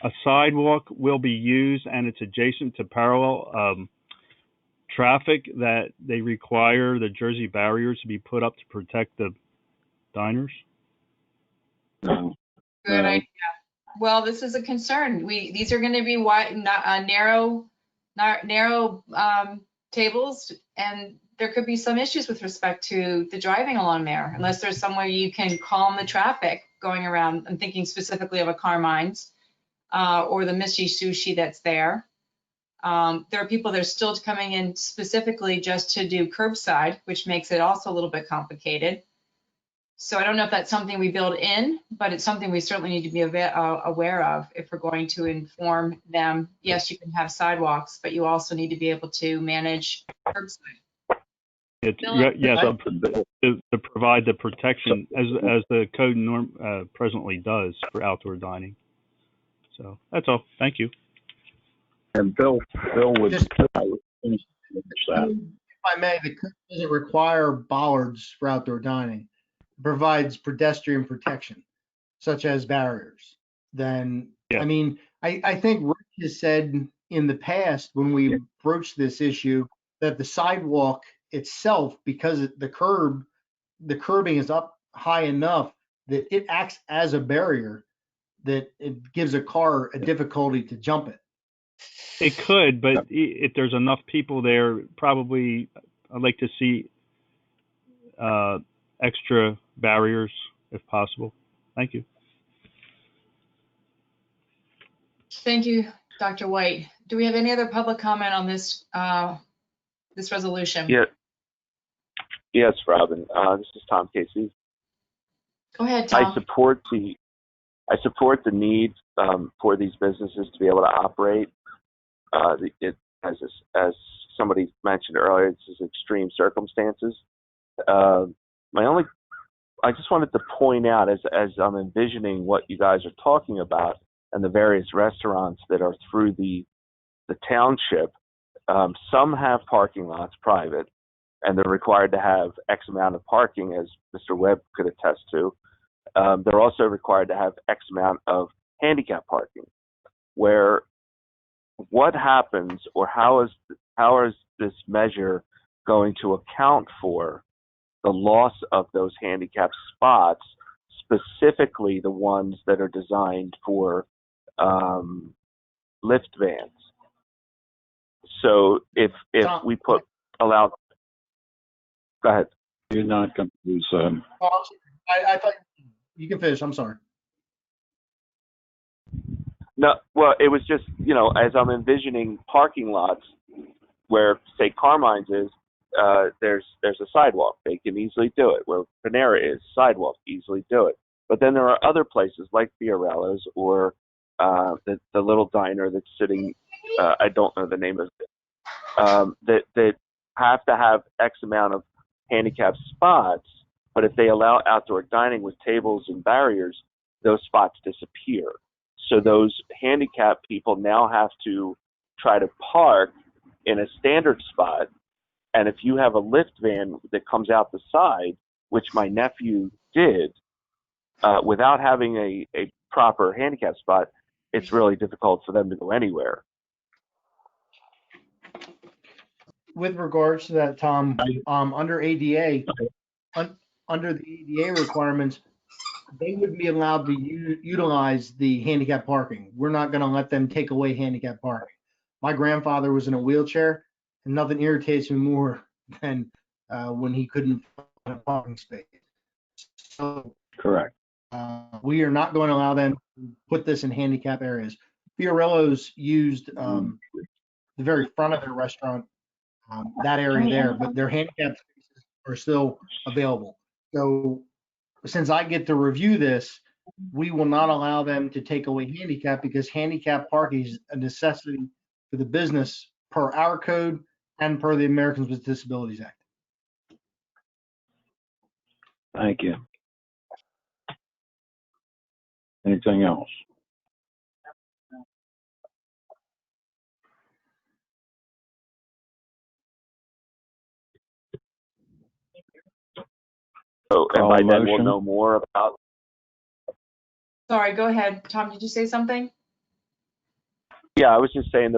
Speaker 15: a sidewalk will be used and it's adjacent to parallel traffic, that they require the Jersey barriers to be put up to protect the diners?
Speaker 14: No.
Speaker 3: Good idea. Well, this is a concern. These are going to be wide, narrow tables, and there could be some issues with respect to the driving along there, unless there's somewhere you can calm the traffic going around. I'm thinking specifically of a Carmine's or the Missy Sushi that's there. There are people that are still coming in specifically just to do curbside, which makes it also a little bit complicated. So I don't know if that's something we build in, but it's something we certainly need to be aware of if we're going to inform them. Yes, you can have sidewalks, but you also need to be able to manage curbside.
Speaker 15: Yes, to provide the protection as the code norm presently does for outdoor dining. So that's all. Thank you.
Speaker 14: And Bill would finish that.
Speaker 10: If I may, the code doesn't require bollards for outdoor dining. It provides pedestrian protection, such as barriers. Then, yeah. I mean, I think Rick has said in the past when we broached this issue that the sidewalk itself, because the curbing is up high enough that it acts as a barrier, that it gives a car a difficulty to jump it.
Speaker 15: It could, but if there's enough people there, probably I'd like to see extra barriers if possible. Thank you.
Speaker 3: Thank you, Dr. White. Do we have any other public comment on this this resolution?
Speaker 17: Yeah. Yes, Robin. This is Tom Casey.
Speaker 3: Go ahead, Tom.
Speaker 17: I support the need for these businesses to be able to operate. As somebody mentioned earlier, this is extreme circumstances. I just wanted to point out as I'm envisioning what you guys are talking about and the various restaurants that are through the township, some have parking lots private, and they're required to have X amount of parking, as Mr. Webb could attest to. They're also required to have X amount of handicap parking. Where what happens, or how is this measure going to account for the loss of those handicap spots, specifically the ones that are designed for lift vans? So if we allow, go ahead.
Speaker 14: You're not going to use.
Speaker 10: I thought you can finish. I'm sorry.
Speaker 17: No, well, it was just, as I'm envisioning parking lots where, say, Carmine's is, there's a sidewalk. They can easily do it. Where Panera is, sidewalk, easily do it. But then there are other places like Fiorillo's or the little diner that's sitting, I don't know the name of it, that have to have X amount of handicapped spots. But if they allow outdoor dining with tables and barriers, those spots disappear. So those handicapped people now have to try to park in a standard spot. And if you have a lift van that comes out the side, which my nephew did, without having a proper handicap spot, it's really difficult for them to go anywhere.
Speaker 10: With regards to that, Tom, under ADA, under the ADA requirements, they would be allowed to utilize the handicap parking. We're not going to let them take away handicap parking. My grandfather was in a wheelchair, and nothing irritates me more than when he couldn't find a parking space. So
Speaker 14: Correct.
Speaker 10: We are not going to allow them to put this in handicap areas. Fiorillo's used the very front of their restaurant, that area there, but their handicap spaces are still available. So since I get to review this, we will not allow them to take away handicap because handicap parking is a necessity for the business per our code and per the Americans with Disabilities Act.
Speaker 14: Thank you. Anything else?
Speaker 17: So, and
Speaker 14: Call
Speaker 17: by
Speaker 14: a
Speaker 17: then we'll
Speaker 14: motion.
Speaker 17: know more about.
Speaker 3: Sorry, go ahead. Tom, did you say something?
Speaker 17: Yeah, I was just saying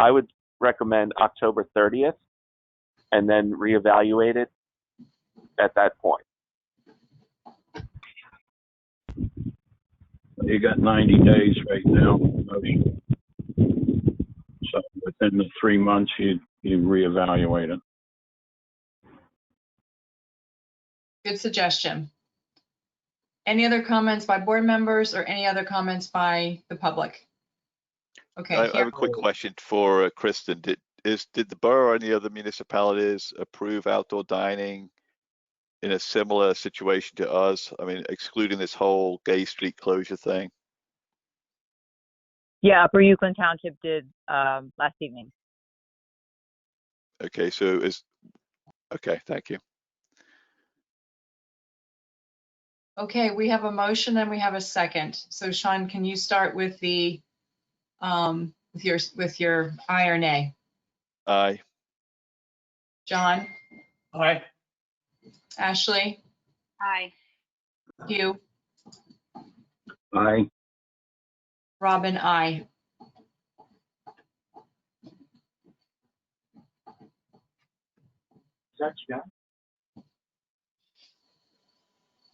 Speaker 17: I would recommend October 30th, and then reevaluate it at that point.
Speaker 14: You got 90 days right now. Motion. So within the 3 months, you reevaluate it.
Speaker 3: Good suggestion. Any other comments by board members or any other comments by the public? Okay.
Speaker 4: I have a quick question for Kristen. Did the borough or any other municipalities approve outdoor dining in a similar situation to us? I mean, excluding this whole Gay Street closure thing.
Speaker 5: Yeah, Upper Euclid Township did last evening.
Speaker 4: Okay, so okay, thank you.
Speaker 3: Okay, we have a motion and we have a second. So Sean, can you start with the with your aye or nay?
Speaker 4: Aye.
Speaker 3: John?
Speaker 8: Aye.
Speaker 3: Ashley?
Speaker 11: Aye.
Speaker 3: Hugh?
Speaker 14: Aye.
Speaker 3: Robin? Aye.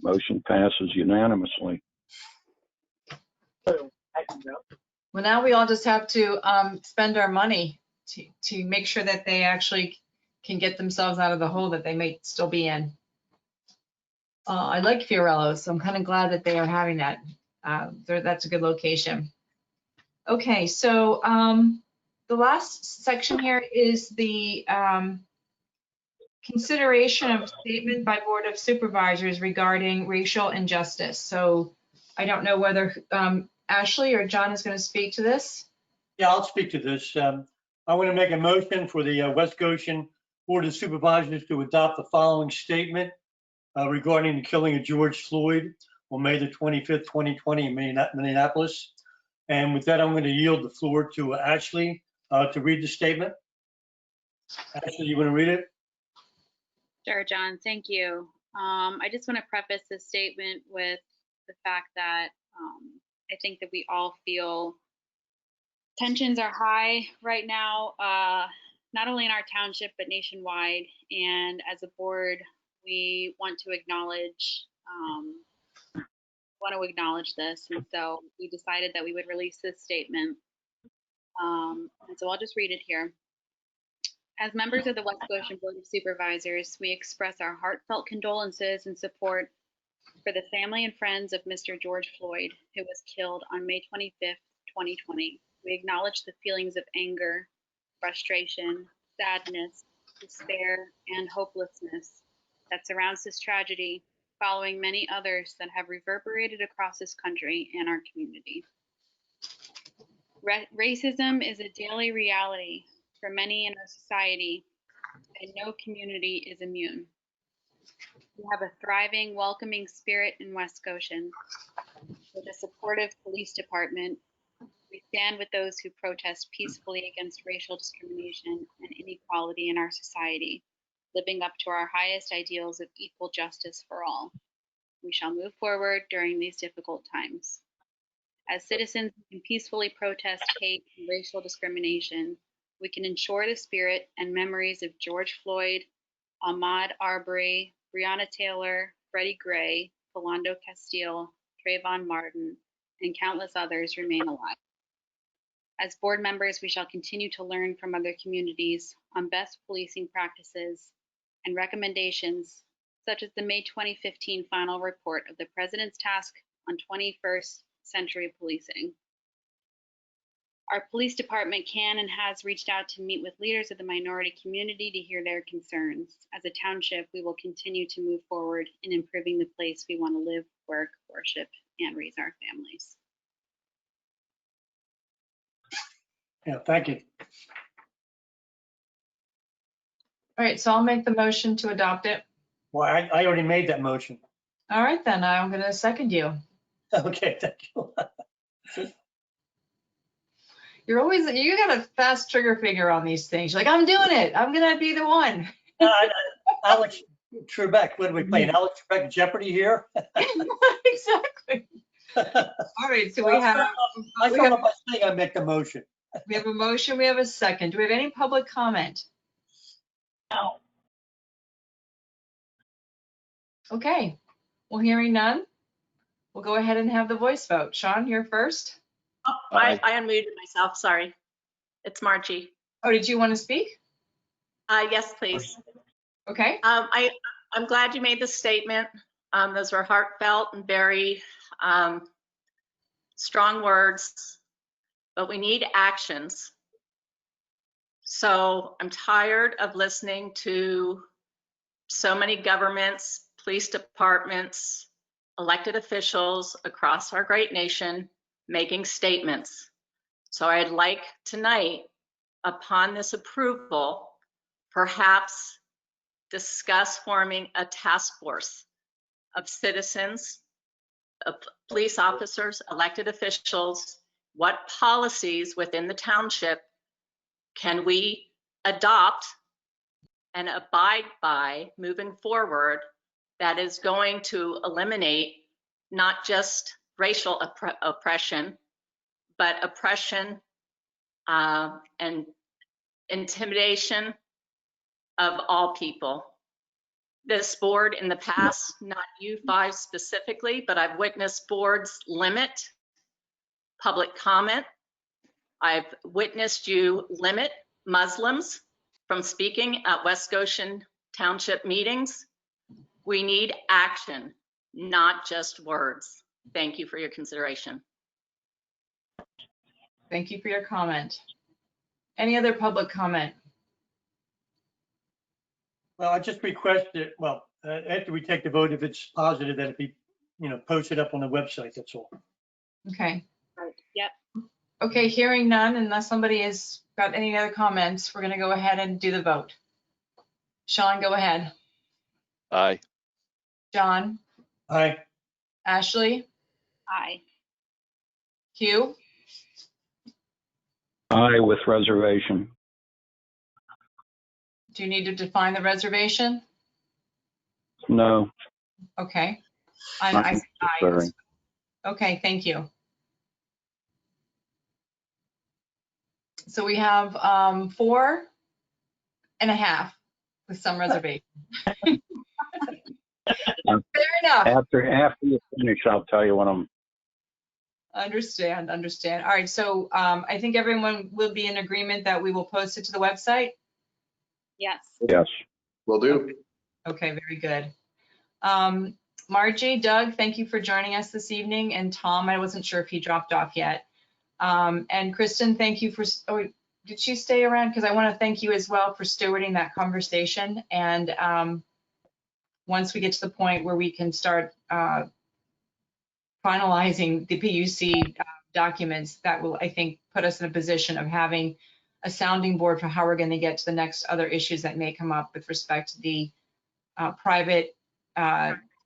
Speaker 14: Motion passes unanimously.
Speaker 3: Well, now we all just have to spend our money to make sure that they actually can get themselves out of the hole that they may still be in. I like Fiorillo's, so I'm kind of glad that they are having that. That's a good location. Okay, so the last section here is the consideration of statement by Board of Supervisors regarding racial injustice. So I don't know whether Ashley or John is going to speak to this.
Speaker 8: Yeah, I'll speak to this. I want to make a motion for the West Goshen Board of Supervisors to adopt the following statement regarding the killing of George Floyd on May the 25th, 2020 in Minneapolis. And with that, I'm going to yield the floor to Ashley to read the statement. Ashley, you want to read it?
Speaker 11: Sure, John, thank you. I just want to preface this statement with the fact that I think that we all feel tensions are high right now, not only in our township, but nationwide. And as a board, we want to acknowledge this. And so we decided that we would release this statement. And so I'll just read it here. As members of the West Goshen Board of Supervisors, we express our heartfelt condolences and support for the family and friends of Mr. George Floyd, who was killed on May 25th, 2020. We acknowledge the feelings of anger, frustration, sadness, despair, and hopelessness that surrounds this tragedy, following many others that have reverberated across this country and our community. Racism is a daily reality for many in our society, and no community is immune. We have a thriving, welcoming spirit in West Goshen. With a supportive police department, we stand with those who protest peacefully against racial discrimination and inequality in our society, living up to our highest ideals of equal justice for all. We shall move forward during these difficult times. As citizens who can peacefully protest hate and racial discrimination, we can ensure the spirit and memories of George Floyd, Ahmaud Arbery, Breonna Taylor, Freddie Gray, Philando Castile, Trayvon Martin, and countless others remain alive. As board members, we shall continue to learn from other communities on best policing practices and recommendations such as the May 2015 final report of the President's Task on 21st Century Policing. Our police department can and has reached out to meet with leaders of the minority community to hear their concerns. As a township, we will continue to move forward in improving the place we want to live, work, worship, and raise our families.
Speaker 8: Yeah, thank you.
Speaker 3: All right, so I'll make the motion to adopt it.
Speaker 8: Well, I already made that motion.
Speaker 3: All right, then I'm going to second you.
Speaker 8: Okay, thank you.
Speaker 3: You got a fast trigger finger on these things. You're like, I'm doing it. I'm going to be the one.
Speaker 8: Alex Trebek, what are we playing? Alex Trebek Jeopardy here?
Speaker 3: Exactly. All right, so we have.
Speaker 8: I start off by saying I make the motion.
Speaker 3: We have a motion, we have a second. Do we have any public comment?
Speaker 8: No.
Speaker 3: Okay, well, hearing none, we'll go ahead and have the voice vote. Sean, you're first.
Speaker 16: Oh, I unmuted myself, sorry. It's Margie.
Speaker 3: Oh, did you want to speak?
Speaker 16: Yes, please.
Speaker 3: Okay.
Speaker 16: I'm glad you made the statement. Those were heartfelt and very strong words, but we need actions. So I'm tired of listening to so many governments, police departments, elected officials across our great nation making statements. So I'd like tonight, upon this approval, perhaps discuss forming a task force of citizens, of police officers, elected officials. What policies within the township can we adopt and abide by moving forward that is going to eliminate not just racial oppression, but oppression and intimidation of all people. This board in the past, not you five specifically, but I've witnessed boards limit public comment. I've witnessed you limit Muslims from speaking at West Goshen Township meetings. We need action, not just words. Thank you for your consideration.
Speaker 3: Thank you for your comment. Any other public comment?
Speaker 8: Well, I just requested, well, after we take the vote, if it's positive, that it be, posted up on the website, that's all.
Speaker 3: Okay.
Speaker 11: Yep.
Speaker 3: Okay, hearing none, unless somebody has got any other comments, we're going to go ahead and do the vote. Sean, go ahead.
Speaker 4: Aye.
Speaker 3: John?
Speaker 8: Aye.
Speaker 3: Ashley?
Speaker 11: Aye.
Speaker 3: Hugh?
Speaker 14: Aye, with reservation.
Speaker 3: Do you need to define the reservation?
Speaker 14: No.
Speaker 3: Okay.
Speaker 14: Not
Speaker 3: I
Speaker 14: necessary.
Speaker 3: okay, thank you. So we have 4.5 with some reservation. Fair enough.
Speaker 14: After you finish, I'll tell you what I'm.
Speaker 3: Understand. All right, so I think everyone will be in agreement that we will post it to the website?
Speaker 11: Yes.
Speaker 14: Yes.
Speaker 2: Will do.
Speaker 3: Okay, very good. Margie, Doug, thank you for joining us this evening, and Tom, I wasn't sure if he dropped off yet. And Kristen, thank you for, did she stay around? Because I want to thank you as well for stewarding that conversation. And once we get to the point where we can start finalizing the PUC documents, that will, I think, put us in a position of having a sounding board for how we're going to get to the next other issues that may come up with respect to the private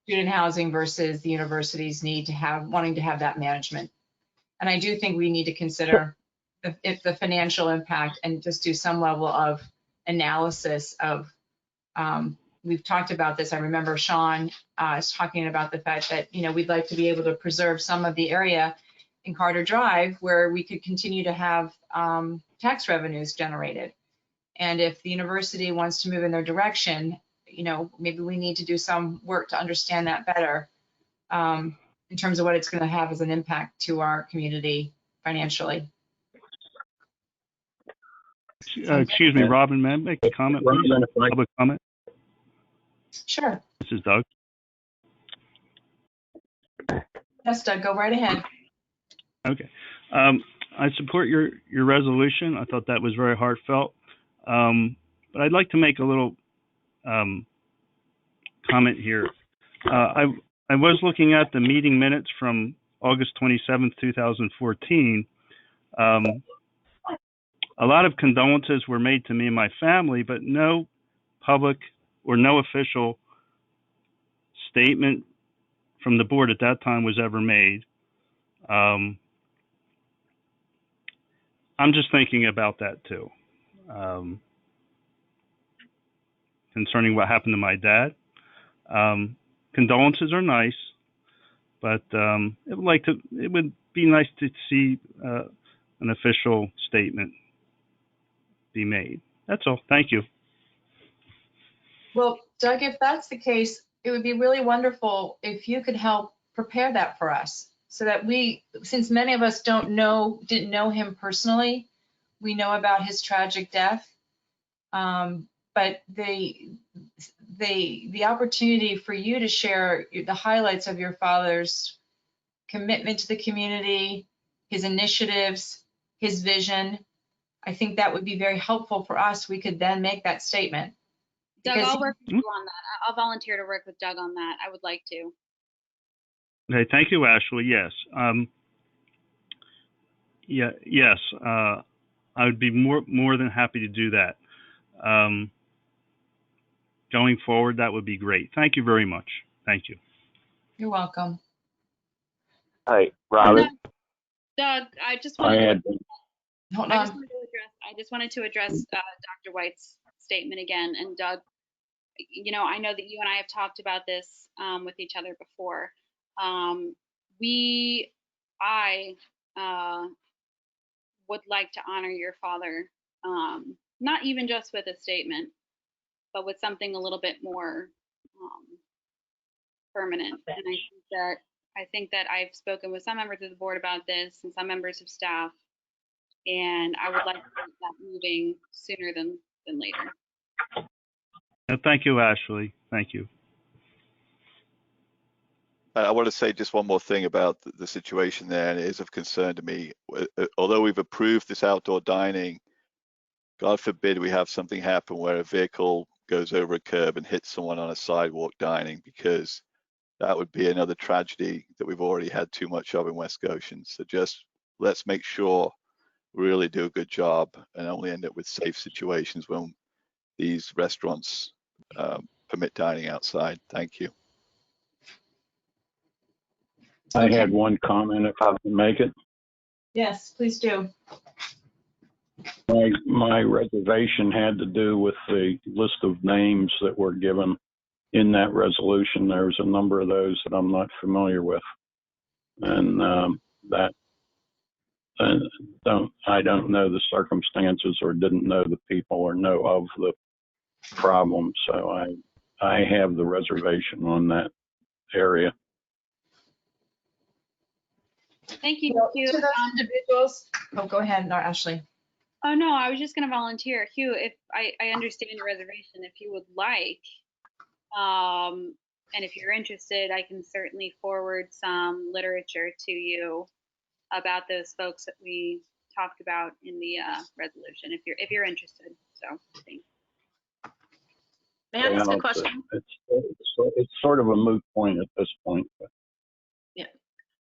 Speaker 3: student housing versus the university's need to have, wanting to have that management. And I do think we need to consider if the financial impact and just do some level of analysis of, we've talked about this. I remember Sean is talking about the fact that, we'd like to be able to preserve some of the area in Carter Drive where we could continue to have tax revenues generated. And if the university wants to move in their direction, maybe we need to do some work to understand that better in terms of what it's going to have as an impact to our community financially.
Speaker 15: Excuse me, Robin, may I make a comment, please? Public comment?
Speaker 3: Sure.
Speaker 15: This is Doug.
Speaker 3: Yes, Doug, go right ahead.
Speaker 15: Okay. I support your resolution. I thought that was very heartfelt. But I'd like to make a little comment here. I was looking at the meeting minutes from August 27th, 2014. A lot of condolences were made to me and my family, but no public or no official statement from the board at that time was ever made. I'm just thinking about that too, concerning what happened to my dad. Condolences are nice, but it would be nice to see an official statement be made. That's all. Thank you.
Speaker 3: Well, Doug, if that's the case, it would be really wonderful if you could help prepare that for us so that since many of us didn't know him personally, we know about his tragic death. But the opportunity for you to share the highlights of your father's commitment to the community, his initiatives, his vision, I think that would be very helpful for us. We could then make that statement.
Speaker 11: Doug, I'll work with you on that. I'll volunteer to work with Doug on that. I would like to.
Speaker 15: Okay, thank you, Ashley. Yes. Yes. I would be more than happy to do that. Going forward, that would be great. Thank you very much. Thank you.
Speaker 3: You're welcome.
Speaker 17: Hi, Robin.
Speaker 11: Doug, I just wanted to address Dr. White's statement again. And Doug, I know that you and I have talked about this with each other before. I would like to honor your father, not even just with a statement, but with something a little bit more permanent. And I think that I've spoken with some members of the board about this and some members of staff, and I would like to get that moving sooner than later.
Speaker 15: Thank you, Ashley. Thank you.
Speaker 4: I want to say just one more thing about the situation there, and it is of concern to me. Although we've approved this outdoor dining, God forbid we have something happen where a vehicle goes over a curb and hits someone on a sidewalk dining, because that would be another tragedy that we've already had too much of in West Goshen. So just let's make sure we really do a good job and only end up with safe situations when these restaurants permit dining outside. Thank you.
Speaker 14: I had one comment if I can make it.
Speaker 3: Yes, please do.
Speaker 14: My reservation had to do with the list of names that were given in that resolution. There's a number of those that I'm not familiar with, and I don't know the circumstances or didn't know the people or know of the problem, so I have the reservation on that area.
Speaker 11: Thank you.
Speaker 3: To those individuals. Oh, go ahead, Ashley.
Speaker 11: Oh no, I was just going to volunteer. Hugh, if I understand your reservation, if you would like, and if you're interested, I can certainly forward some literature to you about those folks that we talked about in the resolution, if you're interested. So thanks.
Speaker 16: May I ask a question?
Speaker 14: It's sort of a moot point at this point. But.
Speaker 16: Yeah.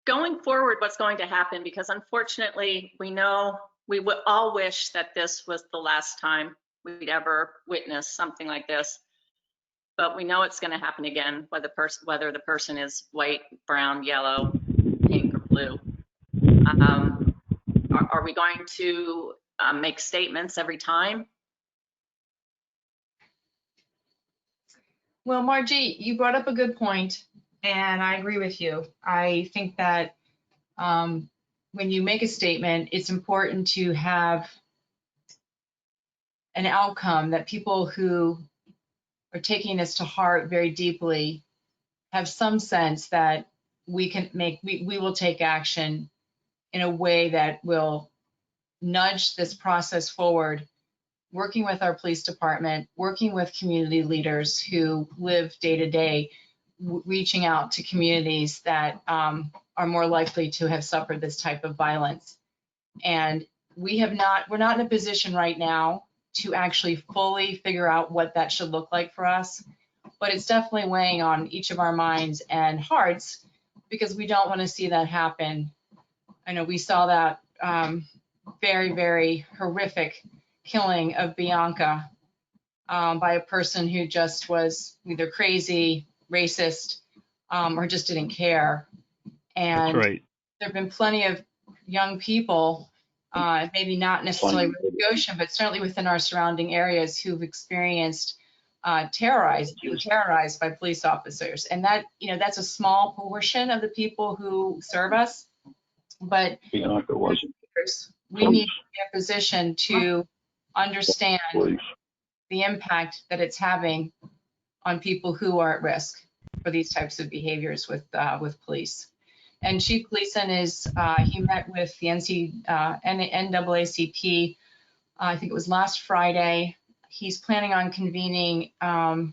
Speaker 16: Going forward, what's going to happen? Because unfortunately, we know we would all wish that this was the last time we'd ever witness something like this. But we know it's going to happen again, whether the person is white, brown, yellow, pink, or blue. Are we going to make statements every time?
Speaker 3: Well, Margie, you brought up a good point, and I agree with you. I think that when you make a statement, it's important to have an outcome that people who are taking this to heart very deeply have some sense that we will take action in a way that will nudge this process forward working with our police department, working with community leaders who live day to day, reaching out to communities that are more likely to have suffered this type of violence. And we're not in a position right now to actually fully figure out what that should look like for us, but it's definitely weighing on each of our minds and hearts because we don't want to see that happen. I know we saw that very, very horrific killing of Bianca by a person who just was either crazy, racist, or just didn't care. And
Speaker 15: That's right.
Speaker 3: there have been plenty of young people, maybe not necessarily with Goshen, but certainly within our surrounding areas who've experienced being terrorized by police officers. And that, that's a small portion of the people who serve us, but we need to be in a position to understand the impact that it's having on people who are at risk for these types of behaviors with police. And Chief Gleason he met with the NAACP, I think it was last Friday. He's planning on convening a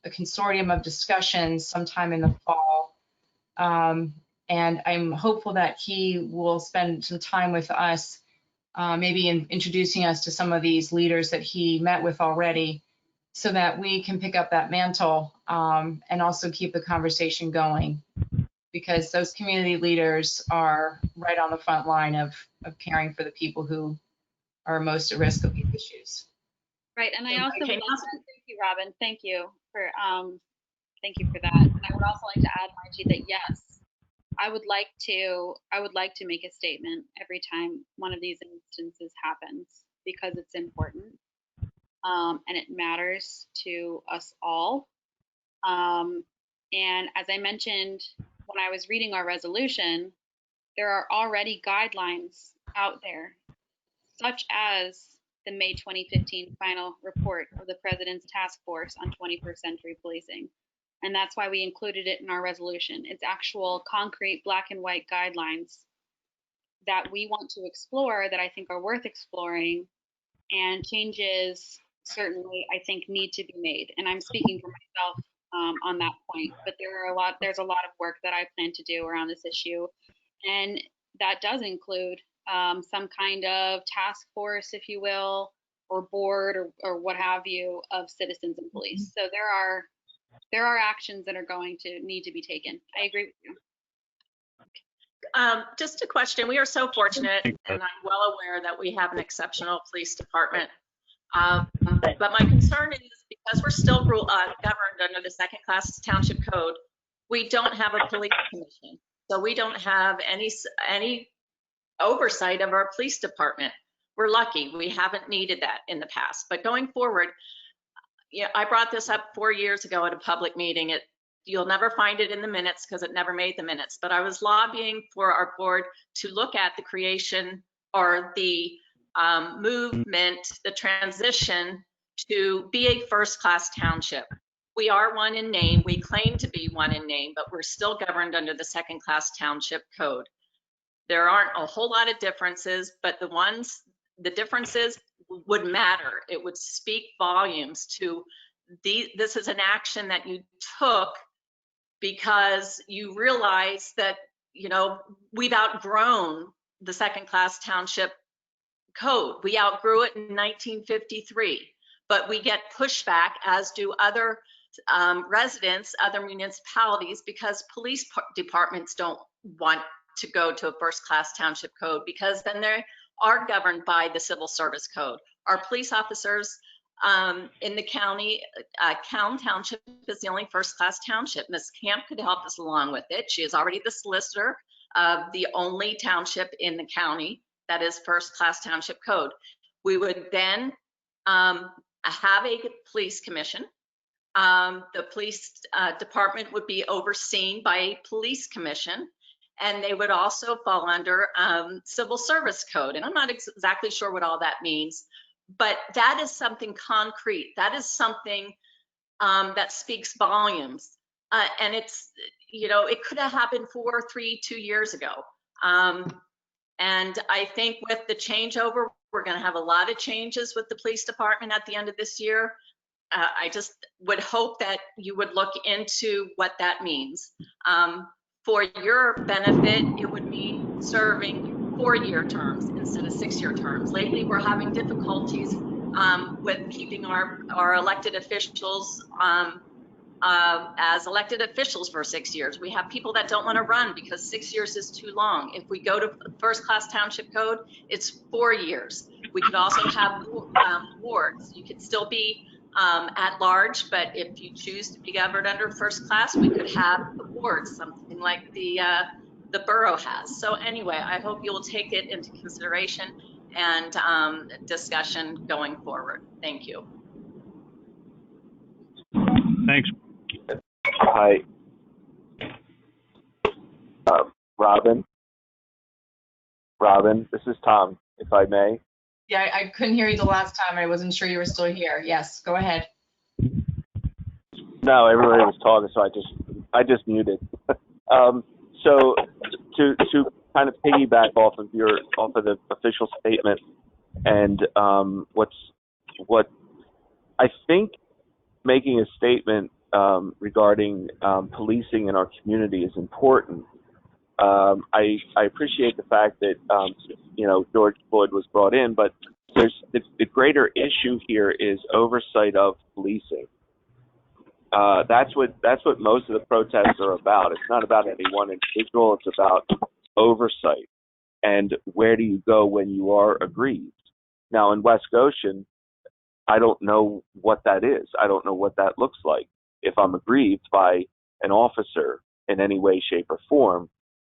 Speaker 3: consortium of discussions sometime in the fall. And I'm hopeful that he will spend some time with us, maybe introducing us to some of these leaders that he met with already, so that we can pick up that mantle and also keep the conversation going, because those community leaders are right on the front line of caring for the people who are most at risk of these issues.
Speaker 11: Right, and I also would like to thank you, Robin. Thank you for that. And I would also like to add, Margie, that yes, I would like to make a statement every time one of these instances happens, because it's important and it matters to us all. And as I mentioned when I was reading our resolution, there are already guidelines out there, such as the May 2015 final report of the President's Task Force on 21st Century Policing. And that's why we included it in our resolution. It's actual concrete black and white guidelines that we want to explore, that I think are worth exploring, and changes certainly I think need to be made. And I'm speaking for myself on that point, but there's a lot of work that I plan to do around this issue. And that does include some kind of task force, if you will, or board or what have you, of citizens and police. So there are actions that are going to need to be taken. I agree with you.
Speaker 16: Just a question. We are so fortunate, and I'm well aware that we have an exceptional police department. But my concern is, because we're still governed under the second class township code, we don't have a police commission. So we don't have any oversight of our police department. We're lucky. We haven't needed that in the past. But going forward, I brought this up 4 years ago at a public meeting. You'll never find it in the minutes because it never made the minutes. But I was lobbying for our board to look at the creation or the movement, the transition to be a first-class township. We are one in name. We claim to be one in name, but we're still governed under the second-class township code. There aren't a whole lot of differences, but the differences would matter. It would speak volumes to this is an action that you took because you realize that, we've outgrown the second-class township code. We outgrew it in 1953, but we get pushback, as do other residents, other municipalities, because police departments don't want to go to a first-class township code, because then they are governed by the civil service code. Our police officers in the county, Calhoun Township is the only first-class township. Ms. Camp could help us along with it. She is already the solicitor of the only township in the county that is first-class township code. We would then have a police commission. The police department would be overseen by a police commission, and they would also fall under civil service code. And I'm not exactly sure what all that means, but that is something concrete. That is something that speaks volumes. And it's, it could have happened 2 years ago. And I think with the changeover We're going to have a lot of changes with the police department at the end of this year. I just would hope that you would look into what that means. For your benefit, it would mean serving 4-year terms instead of 6-year terms. Lately, we're having difficulties with keeping our elected officials as elected officials for 6 years. We have people that don't want to run because 6 years is too long. If we go to first class township code, it's 4 years. We could also have wards. You could still be at large, but if you choose to be governed under first class, we could have wards, something like the borough has. So anyway, I hope you will take it into consideration and discussion going forward. Thank you.
Speaker 15: Thanks.
Speaker 17: Hi. Robin, this is Tom, if I may.
Speaker 3: Yeah, I couldn't hear you the last time. I wasn't sure you were still here. Yes, go ahead.
Speaker 17: No, everybody was talking, so I just muted. So to kind of piggyback off of the official statement, and what I think making a statement regarding policing in our community is important. I appreciate the fact that George Floyd was brought in, but there's the greater issue here is oversight of policing. That's what most of the protests are about. It's not about any one individual. It's about oversight. And where do you go when you are aggrieved? Now in West Goshen, I don't know what that is. I don't know what that looks like. If I'm aggrieved by an officer in any way, shape, or form,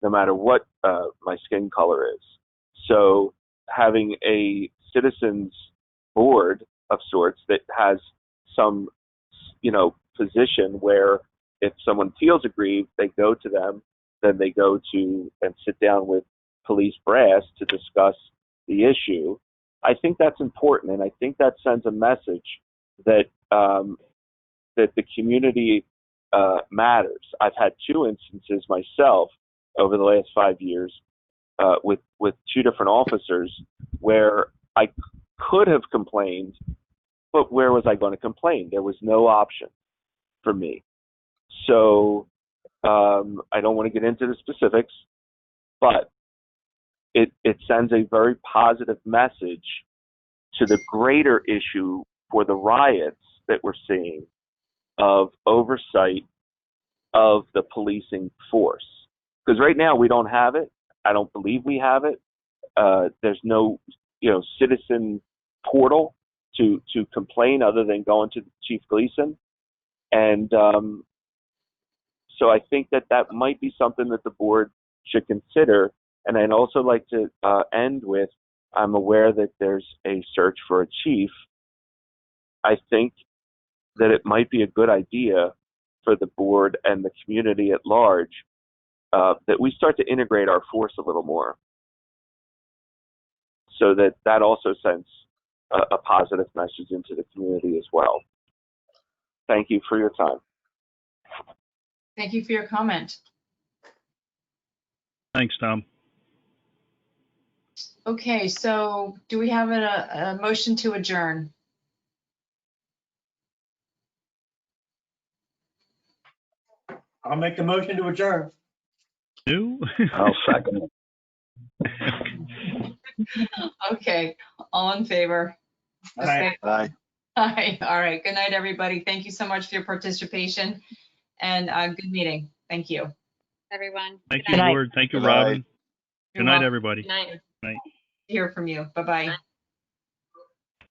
Speaker 17: no matter what my skin color is. So having a citizens board of sorts that has some, position where if someone feels aggrieved, they go to them, then they go to and sit down with police brass to discuss the issue. I think that's important, and I think that sends a message that that the community matters. I've had 2 instances myself over the last 5 years with 2 different officers where I could have complained, but where was I going to complain? There was no option for me. So I don't want to get into the specifics, but it sends a very positive message to the greater issue for the riots that we're seeing of oversight of the policing force. Because right now we don't have it. I don't believe we have it. There's no, citizen portal to complain other than going to Chief Gleason. And so I think that might be something that the board should consider. And I'd also like to end with, I'm aware that there's a search for a chief. I think that it might be a good idea for the board and the community at large that we start to integrate our force a little more, so that also sends a positive message into the community as well. Thank you for your time.
Speaker 3: Thank you for your comment.
Speaker 15: Thanks, Tom.
Speaker 3: Okay, so do we have a motion to adjourn?
Speaker 8: I'll make the motion to adjourn.
Speaker 15: No?
Speaker 14: I'll second it.
Speaker 3: Okay, all in favor?
Speaker 8: Aye.
Speaker 4: Aye.
Speaker 3: Aye. All right. Good night, everybody. Thank you so much for your participation and good meeting. Thank you.
Speaker 11: Everyone.
Speaker 15: Thank
Speaker 11: Good
Speaker 15: you,
Speaker 11: night.
Speaker 15: Board. Thank you,
Speaker 4: Good night.
Speaker 15: Robin. Good night, everybody.
Speaker 16: Good night.
Speaker 3: Hear from you. Bye-bye.